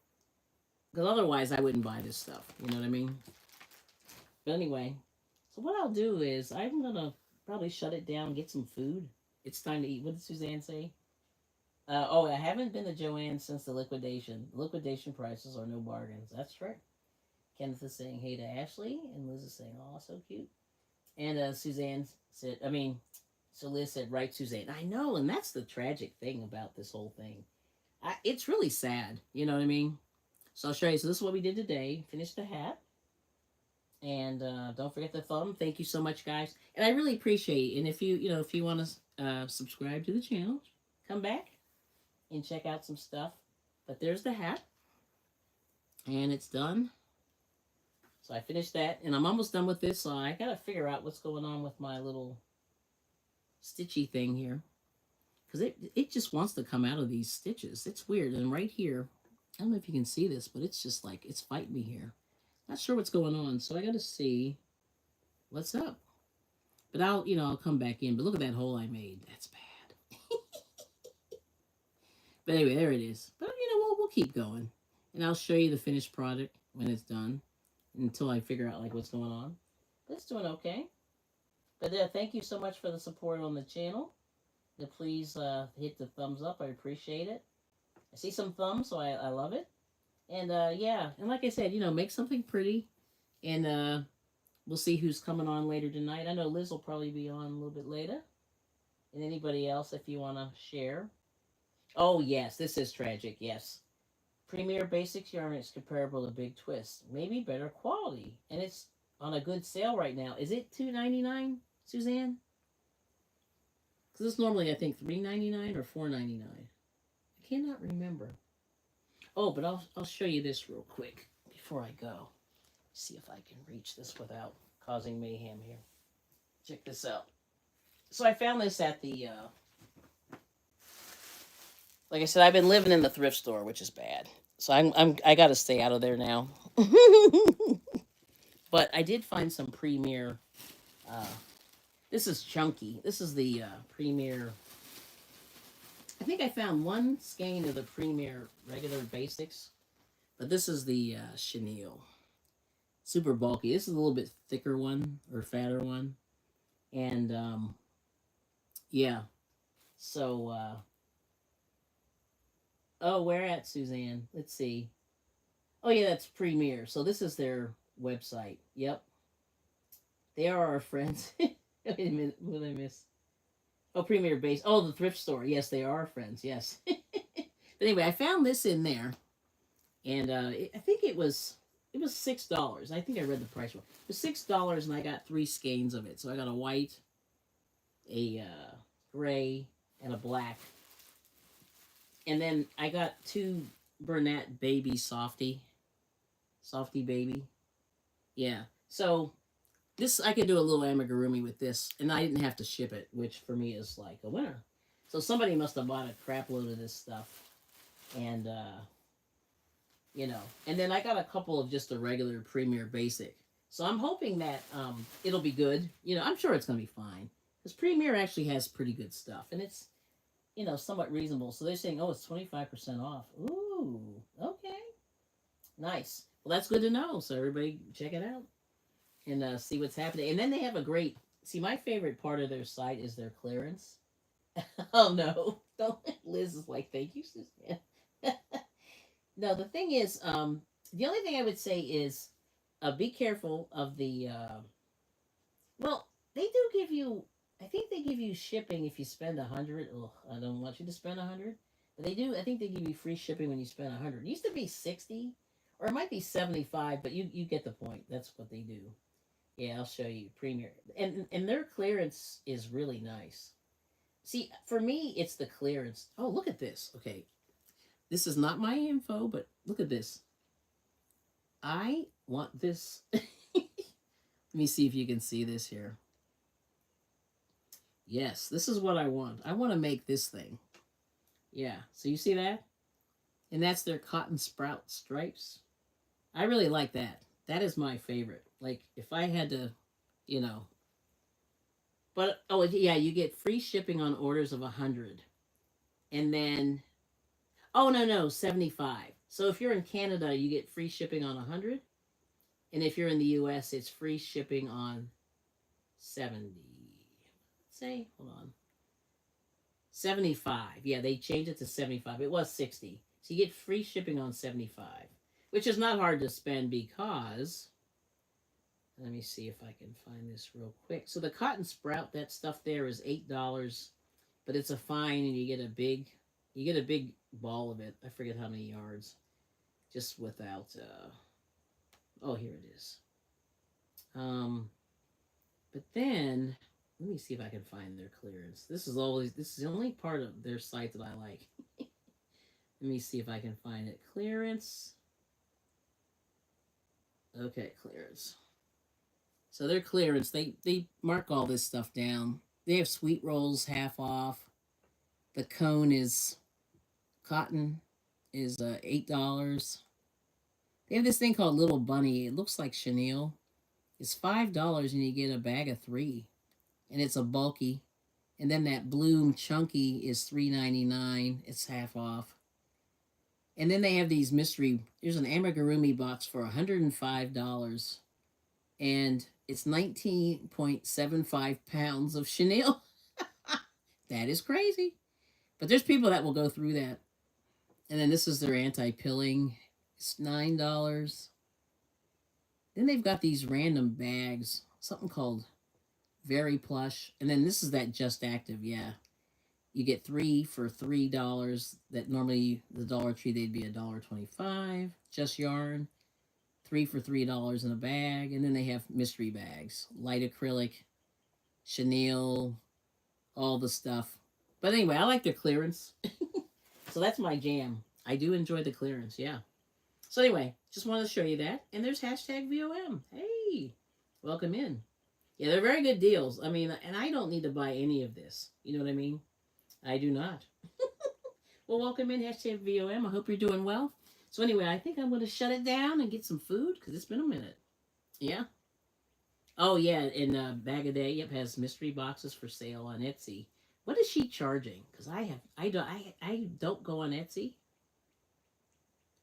Because otherwise I wouldn't buy this stuff. You know what I mean? But anyway, so what I'll do is I'm going to probably shut it down and get some food. It's time to eat. What did Suzanne say? I haven't been to Joanne since the liquidation. Liquidation prices are no bargains. That's right. Kenneth is saying hey to Ashley, and Liz is saying, oh, so cute. And Suzanne said, so Liz said, right, Suzanne. I know, and that's the tragic thing about this whole thing. It's really sad, you know what I mean? So I'll show you. So this is what we did today. Finished the hat. And don't forget the thumb. Thank you so much, guys. And I really appreciate it. And if you want to subscribe to the channel, come back and check out some stuff. But there's the hat. And it's done. So I finished that. And I'm almost done with this. So I got to figure out what's going on with my little stitchy thing here. Because it just wants to come out of these stitches. It's weird. And right here, I don't know if you can see this, but it's just like, it's fighting me here. Not sure what's going on. So I got to see what's up. But I'll come back in. But look at that hole I made. That's bad. But anyway, there it is. But we'll keep going. And I'll show you the finished product when it's done until I figure out like what's going on. But it's doing okay. But thank you so much for the support on the channel. Please hit the thumbs up. I appreciate it. I see some thumbs, so I love it. And yeah, and like I said, make something pretty. And we'll see who's coming on later tonight. I know Liz will probably be on a little bit later. And anybody else, if you want to share. Oh, yes, this is tragic, yes. Premier Basics yarn is comparable to Big Twist. Maybe better quality. And it's on a good sale right now. Is it $2.99, Suzanne? Because it's normally, I think, $3.99 or $4.99. I cannot remember. Oh, but I'll show you this real quick before I go. See if I can reach this without causing mayhem here. Check this out. So I found this at the, like I said, I've been living in the thrift store, which is bad. So I got to stay out of there now. But I did find some Premier. This is chunky. This is the Premier. I think I found one skein of the Premier regular basics, but this is the chenille. Super bulky. This is a little bit thicker one or fatter one, and yeah. So oh, where at, Suzanne? Let's see. Oh yeah, that's Premier. So this is their website. Yep, they are our friends. Wait a minute, what did I miss? Oh, Premier Base. Oh, the thrift store. Yes, they are our friends. Yes. But anyway, I found this in there, and I think it was $6. I think I read the price wrong. It was $6, and I got 3 skeins of it. So I got a white, a gray, and a black. And then I got 2 Bernat Baby Softy Baby. Yeah. So this, I could do a little amigurumi with this, and I didn't have to ship it, which for me is like a winner. So somebody must have bought a crap load of this stuff. And, and then I got a couple of just a regular Premier Basic. So I'm hoping that it'll be good. I'm sure it's going to be fine. Because Premier actually has pretty good stuff. And it's, somewhat reasonable. So they're saying, oh, it's 25% off. Ooh, okay. Nice. Well, that's good to know. So everybody check it out and see what's happening. And then they have a great, my favorite part of their site is their clearance. Oh, no. Don't. Liz is like, thank you, Suzanne. No, the thing is, the only thing I would say is be careful of the, well, they do give you, I think they give you shipping if you spend 100. Ugh, I don't want you to spend 100. But they do, I think they give you free shipping when you spend 100. It used to be 60, or it might be 75, but you get the point. That's what they do. Yeah, I'll show you. Premier. And their clearance is really nice. See, for me, it's the clearance. Oh, look at this. Okay. This is not my info, but look at this. I want this. Let me see if you can see this here. Yes, this is what I want. I want to make this thing. Yeah, so you see that? And that's their cotton sprout stripes. I really like that. That is my favorite. Like, if I had to, But, oh, yeah, you get free shipping on orders of 100. And then, oh, no, 75. So if you're in Canada, you get free shipping on 100. And if you're in the U.S., it's free shipping on 70. Let's say, hold on. 75. Yeah, they changed it to 75. It was 60. So you get free shipping on 75, which is not hard to spend because, let me see if I can find this real quick. So the cotton sprout, that stuff there is $8, but it's a fine, and you get a big ball of it. I forget how many yards, just without, oh, here it is. But then, let me see if I can find their clearance. This is the only part of their site that I like. Let me see if I can find it. Clearance. Okay, clearance. So their clearance, they mark all this stuff down. They have sweet rolls half off. The cone is, cotton is $8. They have this thing called Little Bunny. It looks like chenille. It's $5 and you get a bag of 3. And it's a bulky. And then that Bloom Chunky is $3.99. It's half off. And then they have these mystery. There's an amigurumi box for $105, and it's 19.75 pounds of chenille. That is crazy. But there's people that will go through that. And then this is their anti-pilling. It's $9. Then they've got these random bags, something called Very Plush. And then this is that Just Active, yeah. You get three for $3. That normally the Dollar Tree they'd be $1.25. Just Yarn, three for $3 in a bag. And then they have mystery bags, light acrylic, chenille, all the stuff. But anyway, I like their clearance. So that's my jam. I do enjoy the clearance, yeah. So anyway, just wanted to show you that. And there's hashtag VOM. Hey, welcome in. Yeah, they're very good deals. I mean, and I don't need to buy any of this. You know what I mean? I do not. Well, welcome in, hashtag VOM. I hope you're doing well. So anyway, I think I'm going to shut it down and get some food because it's been a minute. Yeah. Oh, yeah, and Bag a Day, yep, has mystery boxes for sale on Etsy. What is she charging? Because I don't go on Etsy.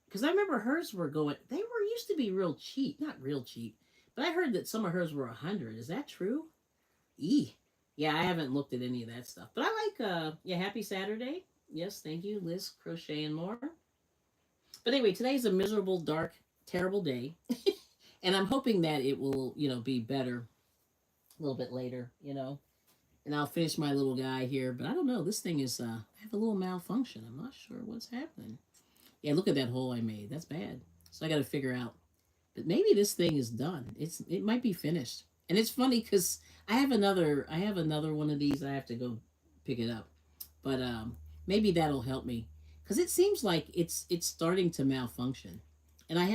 Because I remember hers were going, they were used to be real cheap. Not real cheap, but I heard that some of hers were 100. Is that true? Yeah, I haven't looked at any of that stuff. But I like, yeah, happy Saturday. Yes, thank you, Liz, Crochet and More. But anyway, today's a miserable, dark, terrible day. And I'm hoping that it will, be better a little bit later, And I'll finish my little guy here. But I don't know. This thing is, I have a little malfunction. I'm not sure what's happening. Yeah, look at that hole I made. That's bad. So I got to figure out. But maybe this thing is done. It might be finished. And it's funny because I have another one of these. I have to go pick it up. But maybe that'll help me because it seems like it's starting to malfunction. And I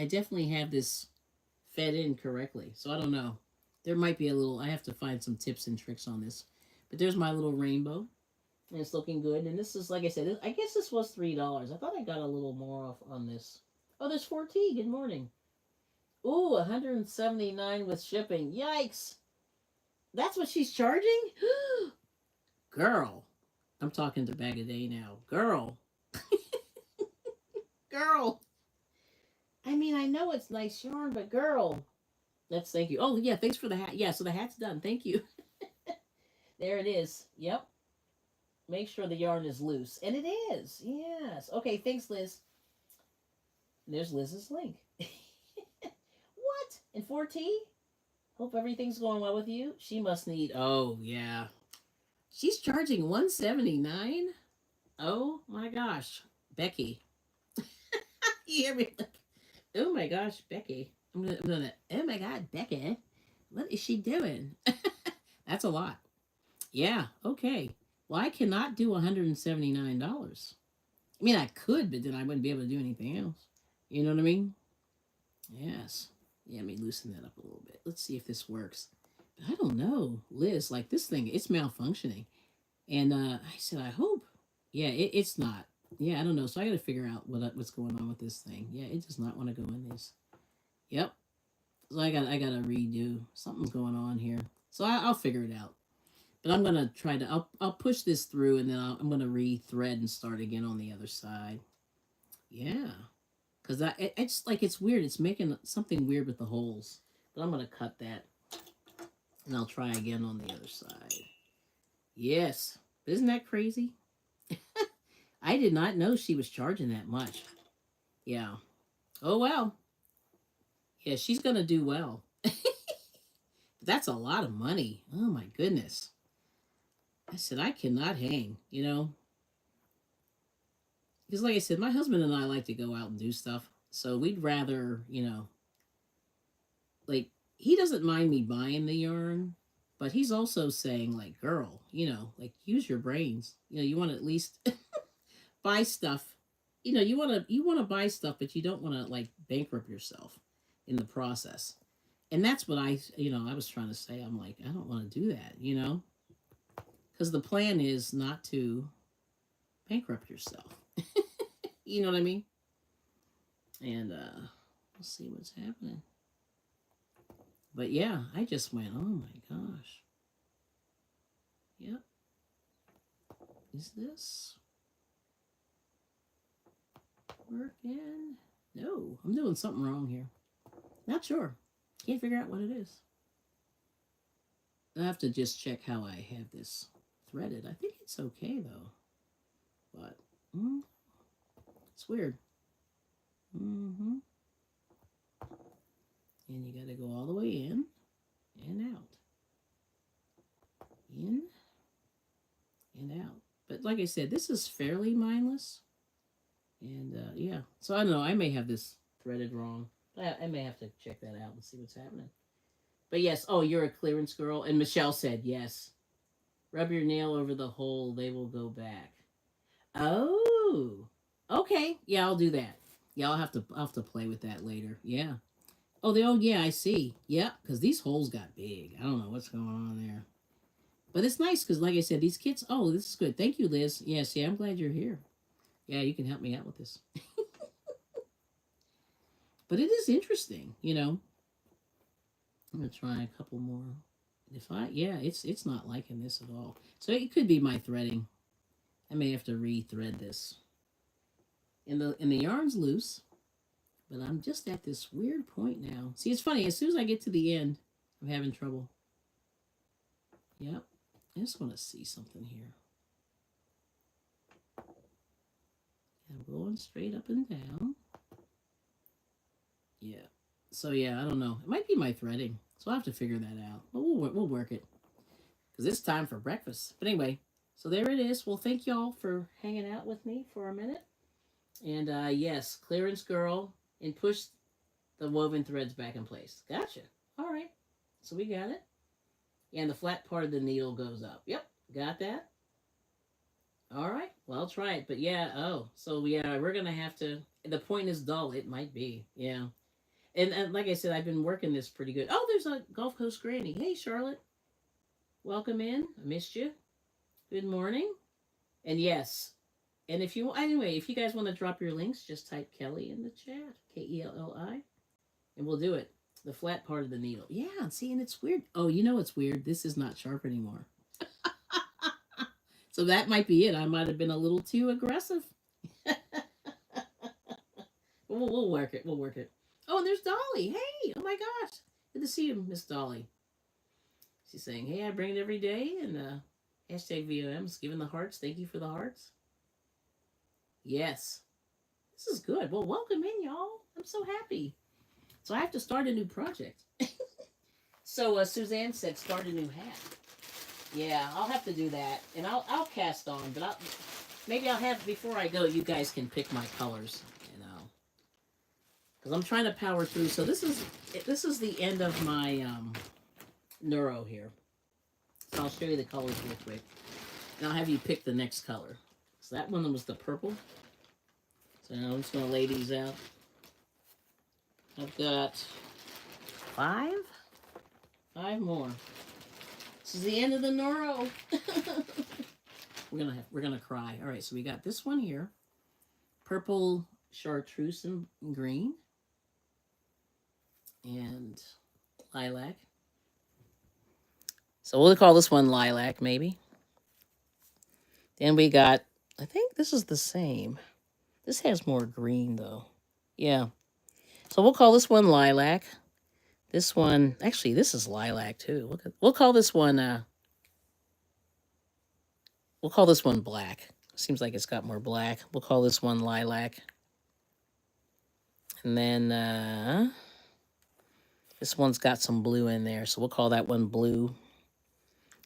definitely have this fed in correctly. So I don't know. There might be a little. I have to find some tips and tricks on this. But there's my little rainbow. And it's looking good. And this is, like I said, I guess this was $3. I thought I got a little more off on this. Oh, there's 4T. Good morning. Ooh, 179 with shipping. Yikes. That's what she's charging? Girl. I'm talking to Bag a Day now. Girl. Girl. I mean, I know it's nice yarn, but girl. Let's thank you. Oh, yeah, thanks for the hat. Yeah, so the hat's done. Thank you. There it is. Yep. Make sure the yarn is loose. And it is. Yes. Okay, thanks, Liz. There's Liz's link. What? In 4T? Hope everything's going well with you. She must need... Oh, yeah. She's charging $179? Oh, my gosh. Becky. You hear me? Oh, my gosh, Becky. I'm gonna... Oh, my God, Becky. What is she doing? That's a lot. Yeah, okay. Well, I cannot do $179. I mean, I could, but then I wouldn't be able to do anything else. You know what I mean? Yes. Yeah, let me loosen that up a little bit. Let's see if this works. But I don't know, Liz. Like this thing, it's malfunctioning. And I said, I hope. Yeah, it's not. Yeah, I don't know. So I got to figure out what's going on with this thing. Yeah, it does not want to go in this. Yep. So I got to redo. Something's going on here. So I'll figure it out. But I'm gonna try to. I'll push this through, and then I'm gonna re-thread and start again on the other side. Yeah, because it's like it's weird. It's making something weird with the holes. But I'm gonna cut that, and I'll try again on the other side. Yes, isn't that crazy? I did not know she was charging that much. Yeah. Oh well. Yeah, she's gonna do well. That's a lot of money. Oh my goodness. I said, I cannot hang, Because, like I said, my husband and I like to go out and do stuff. So we'd rather, like, he doesn't mind me buying the yarn, but he's also saying, like, girl, like, use your brains. You want to at least buy stuff. You want to buy stuff, but you don't want to, like, bankrupt yourself in the process. And that's what I was trying to say. I'm like, I don't want to do that, Because the plan is not to bankrupt yourself. You know what I mean? And let's see what's happening. But yeah, I just went, oh my gosh. Yep. Is this? working? No, I'm doing something wrong here. Not sure. Can't figure out what it is. I have to just check how I have this threaded. I think it's okay though, but it's weird. Mm-hmm. And you got to go all the way in and out. In and out. But like I said, this is fairly mindless. And yeah, so I don't know. I may have this threaded wrong. I may have to check that out and see what's happening. But yes, oh, you're a clearance girl. And Michelle said, yes. Rub your nail over the hole. They will go back. Oh, okay. Yeah, I'll do that. Yeah, I'll have to play with that later. Yeah. Oh, yeah, I see. Yeah, because these holes got big. I don't know what's going on there. But it's nice because, like I said, these kits. Oh, this is good. Thank you, Liz. Yes, yeah, I'm glad you're here. Yeah, you can help me out with this. But it is interesting, you know. I'm gonna try a couple more. It's not liking this at all. So it could be my threading. I may have to re-thread this. And the yarn's loose, but I'm just at this weird point now. See, it's funny. As soon as I get to the end, I'm having trouble. Yep. I just want to see something here. I'm going straight up and down. Yeah. So yeah, I don't know. It might be my threading. So I'll have to figure that out. But we'll work it. Because it's time for breakfast. But anyway, so there it is. Well, thank y'all for hanging out with me for a minute. And yes, clearance girl, and push the woven threads back in place. Gotcha. All right. So we got it. And the flat part of the needle goes up. Yep. Got that. All right. Well, I'll try it. But yeah, so yeah, we're going to have to, the point is dull. It might be. Yeah. And like I said, I've been working this pretty good. Oh, there's a Gulf Coast Granny. Hey, Charlotte. Welcome in. I missed you. Good morning. And yes. And if you guys want to drop your links, just type Kelly in the chat. Kelli. And we'll do it. The flat part of the needle. Yeah, see, and it's weird. Oh, you know it's weird. This is not sharp anymore. So that might be it. I might have been a little too aggressive. We'll work it. We'll work it. Oh, and there's Dolly. Hey, oh my gosh. Good to see you, Miss Dolly. She's saying, hey, I bring it every day. And hashtag VOM's giving the hearts. Thank you for the hearts. Yes. This is good. Well, welcome in, y'all. I'm so happy. So I have to start a new project. So Suzanne said start a new hat. Yeah, I'll have to do that. And I'll cast on. But maybe I'll have, before I go, you guys can pick my colors. Because I'm trying to power through. So this is the end of my neuro here. So I'll show you the colors real quick. And I'll have you pick the next color. So that one was the purple. So now I'm just going to lay these out. I've got 5 more. This is the end of the neuro. We're gonna cry. All right, so we got this one here. Purple chartreuse and green. And lilac. So we'll call this one lilac, maybe. Then we got, I think this is the same. This has more green, though. Yeah. So we'll call this one lilac. This one, actually, this is lilac, too. We'll call this one, black. Seems like it's got more black. We'll call this one lilac. And then, this one's got some blue in there, so we'll call that one blue.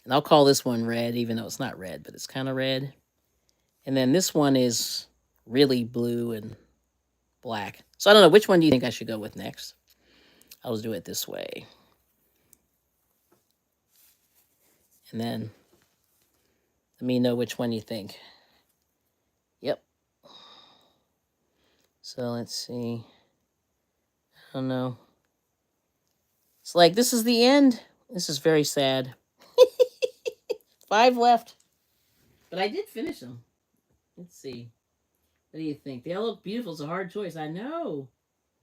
And I'll call this one red, even though it's not red, but it's kind of red. And then this one is really blue and black. So I don't know, which one do you think I should go with next? I'll just do it this way. And then let me know which one you think. Yep. So let's see. I don't know. It's like, this is the end. This is very sad. 5 left. But I did finish them. Let's see. What do you think? They all look beautiful. It's a hard choice. I know.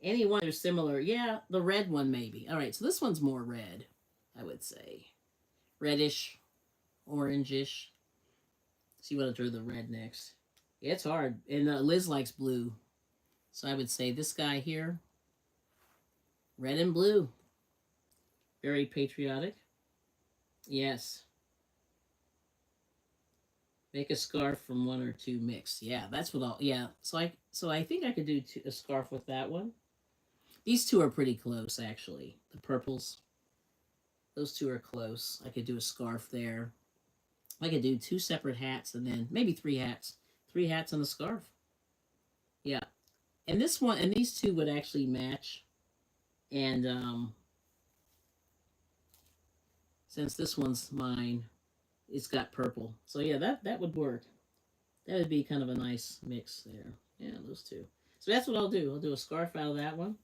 Any one are similar. Yeah, the red one maybe. All right, so this one's more red, I would say. Reddish, orangish. So you want to do the red next. Yeah, it's hard. And Liz likes blue. So I would say this guy here, red and blue. Very patriotic. Yes. Make a scarf from one or two mixed. Yeah, that's what I'll. Yeah. So I think I could do a scarf with that one. These two are pretty close, actually. The purples. Those two are close. I could do a scarf there. I could do two separate hats and then maybe three hats. Three hats and a scarf. Yeah. And this one and these two would actually match. And since this one's mine, it's got purple. So yeah, that would work. That would be kind of a nice mix there. Yeah, those two. So that's what I'll do. I'll do a scarf out of that one.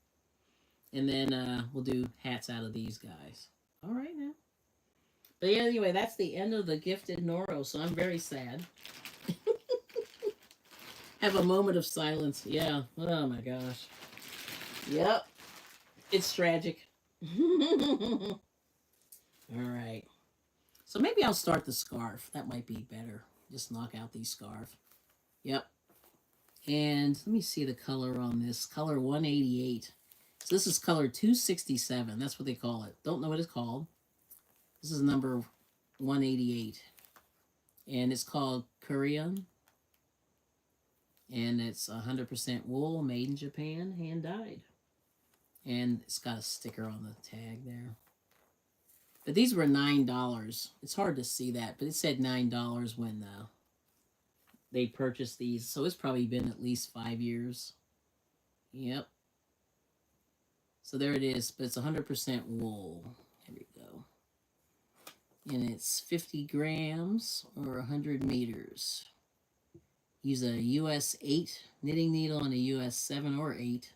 And then we'll do hats out of these guys. All right now. But yeah, anyway, that's the end of the gifted Noro. So I'm very sad. Have a moment of silence. Yeah. Oh my gosh. Yep. It's tragic. All right. So maybe I'll start the scarf. That might be better. Just knock out these scarf. Yep. And let me see the color on this. Color 188. So this is color 267. That's what they call it. Don't know what it's called. This is number 188. And it's called Korean. And it's 100% wool, made in Japan, hand dyed. And it's got a sticker on the tag there. But these were $9. It's hard to see that, but it said $9 when they purchased these. So it's probably been at least 5 years. Yep. So there it is, but it's 100% wool. Here we go. And it's 50 grams or 100 meters. Use a US 8 knitting needle and a US 7 or 8.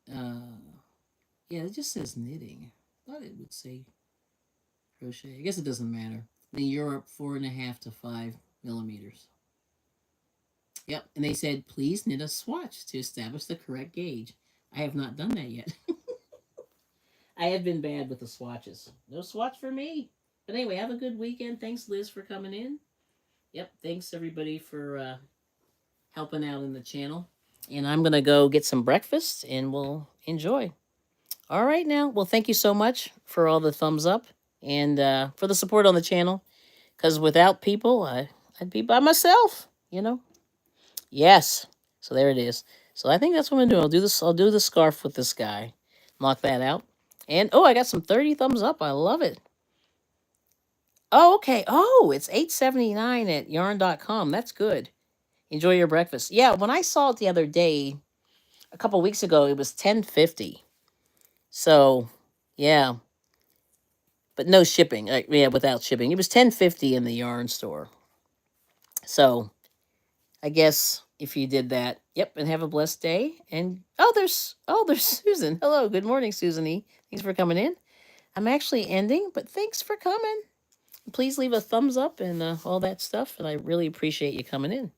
Yeah, it just says knitting. I thought it would say crochet. I guess it doesn't matter. In Europe, 4.5 to 5 millimeters. Yep, and they said, please knit a swatch to establish the correct gauge. I have not done that yet. I have been bad with the swatches. No swatch for me. But anyway, have a good weekend. Thanks, Liz, for coming in. Yep, thanks, everybody, for helping out in the channel. And I'm going to go get some breakfast, and we'll enjoy. All right, now. Well, thank you so much for all the thumbs up and for the support on the channel. Because without people, I'd be by myself, you know. Yes. So there it is. So I think that's what I'm going to do. I'll do the scarf with this guy. Knock that out. And, oh, I got some 30 thumbs up. I love it. Oh, okay. Oh, it's $8.79 at yarn.com. That's good. Enjoy your breakfast. Yeah, when I saw it the other day, a couple weeks ago, it was $10.50. So, yeah. But no shipping. Yeah, without shipping. It was $10.50 in the yarn store. So, I guess if you did that, yep, and have a blessed day. And there's Susan. Hello, good morning, Susanie. Thanks for coming in. I'm actually ending, but thanks for coming. Please leave a thumbs up and all that stuff, and I really appreciate you coming in.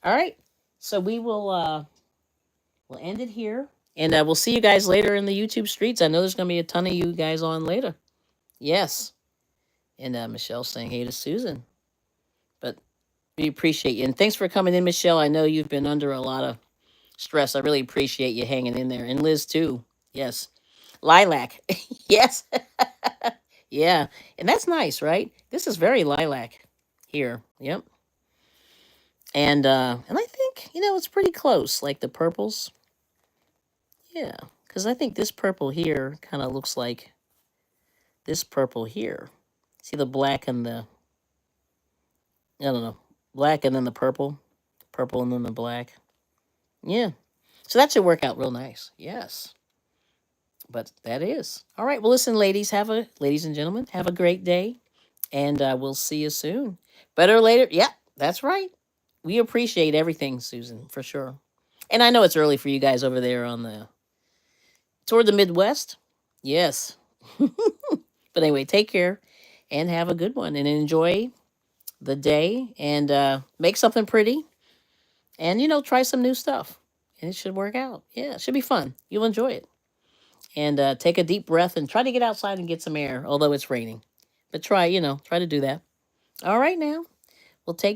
All right, so we'll end it here, and we'll see you guys later in the YouTube streets. I know there's gonna be a ton of you guys on later. Yes, and Michelle's saying hey to Susan, but we appreciate you, and thanks for coming in, Michelle. I know you've been under a lot of stress. I really appreciate you hanging in there, and Liz too. Yes, lilac. Yes. Yeah, and that's nice, right? This is very lilac here. Yep. And I think, it's pretty close, like the purples. Yeah, because I think this purple here kind of looks like this purple here. See the black and the, I don't know, black and then the purple and then the black. Yeah, so that should work out real nice. Yes. But that is. All right, well, listen, ladies and gentlemen, have a great day. And we'll see you soon. Better later. Yeah, that's right. We appreciate everything, Susan, for sure. And I know it's early for you guys over there toward the Midwest. Yes. But anyway, take care and have a good one and enjoy the day and make something pretty and, try some new stuff. And it should work out. Yeah, it should be fun. You'll enjoy it. And take a deep breath and try to get outside and get some air, although it's raining. But try to do that. All right now. Well, take care.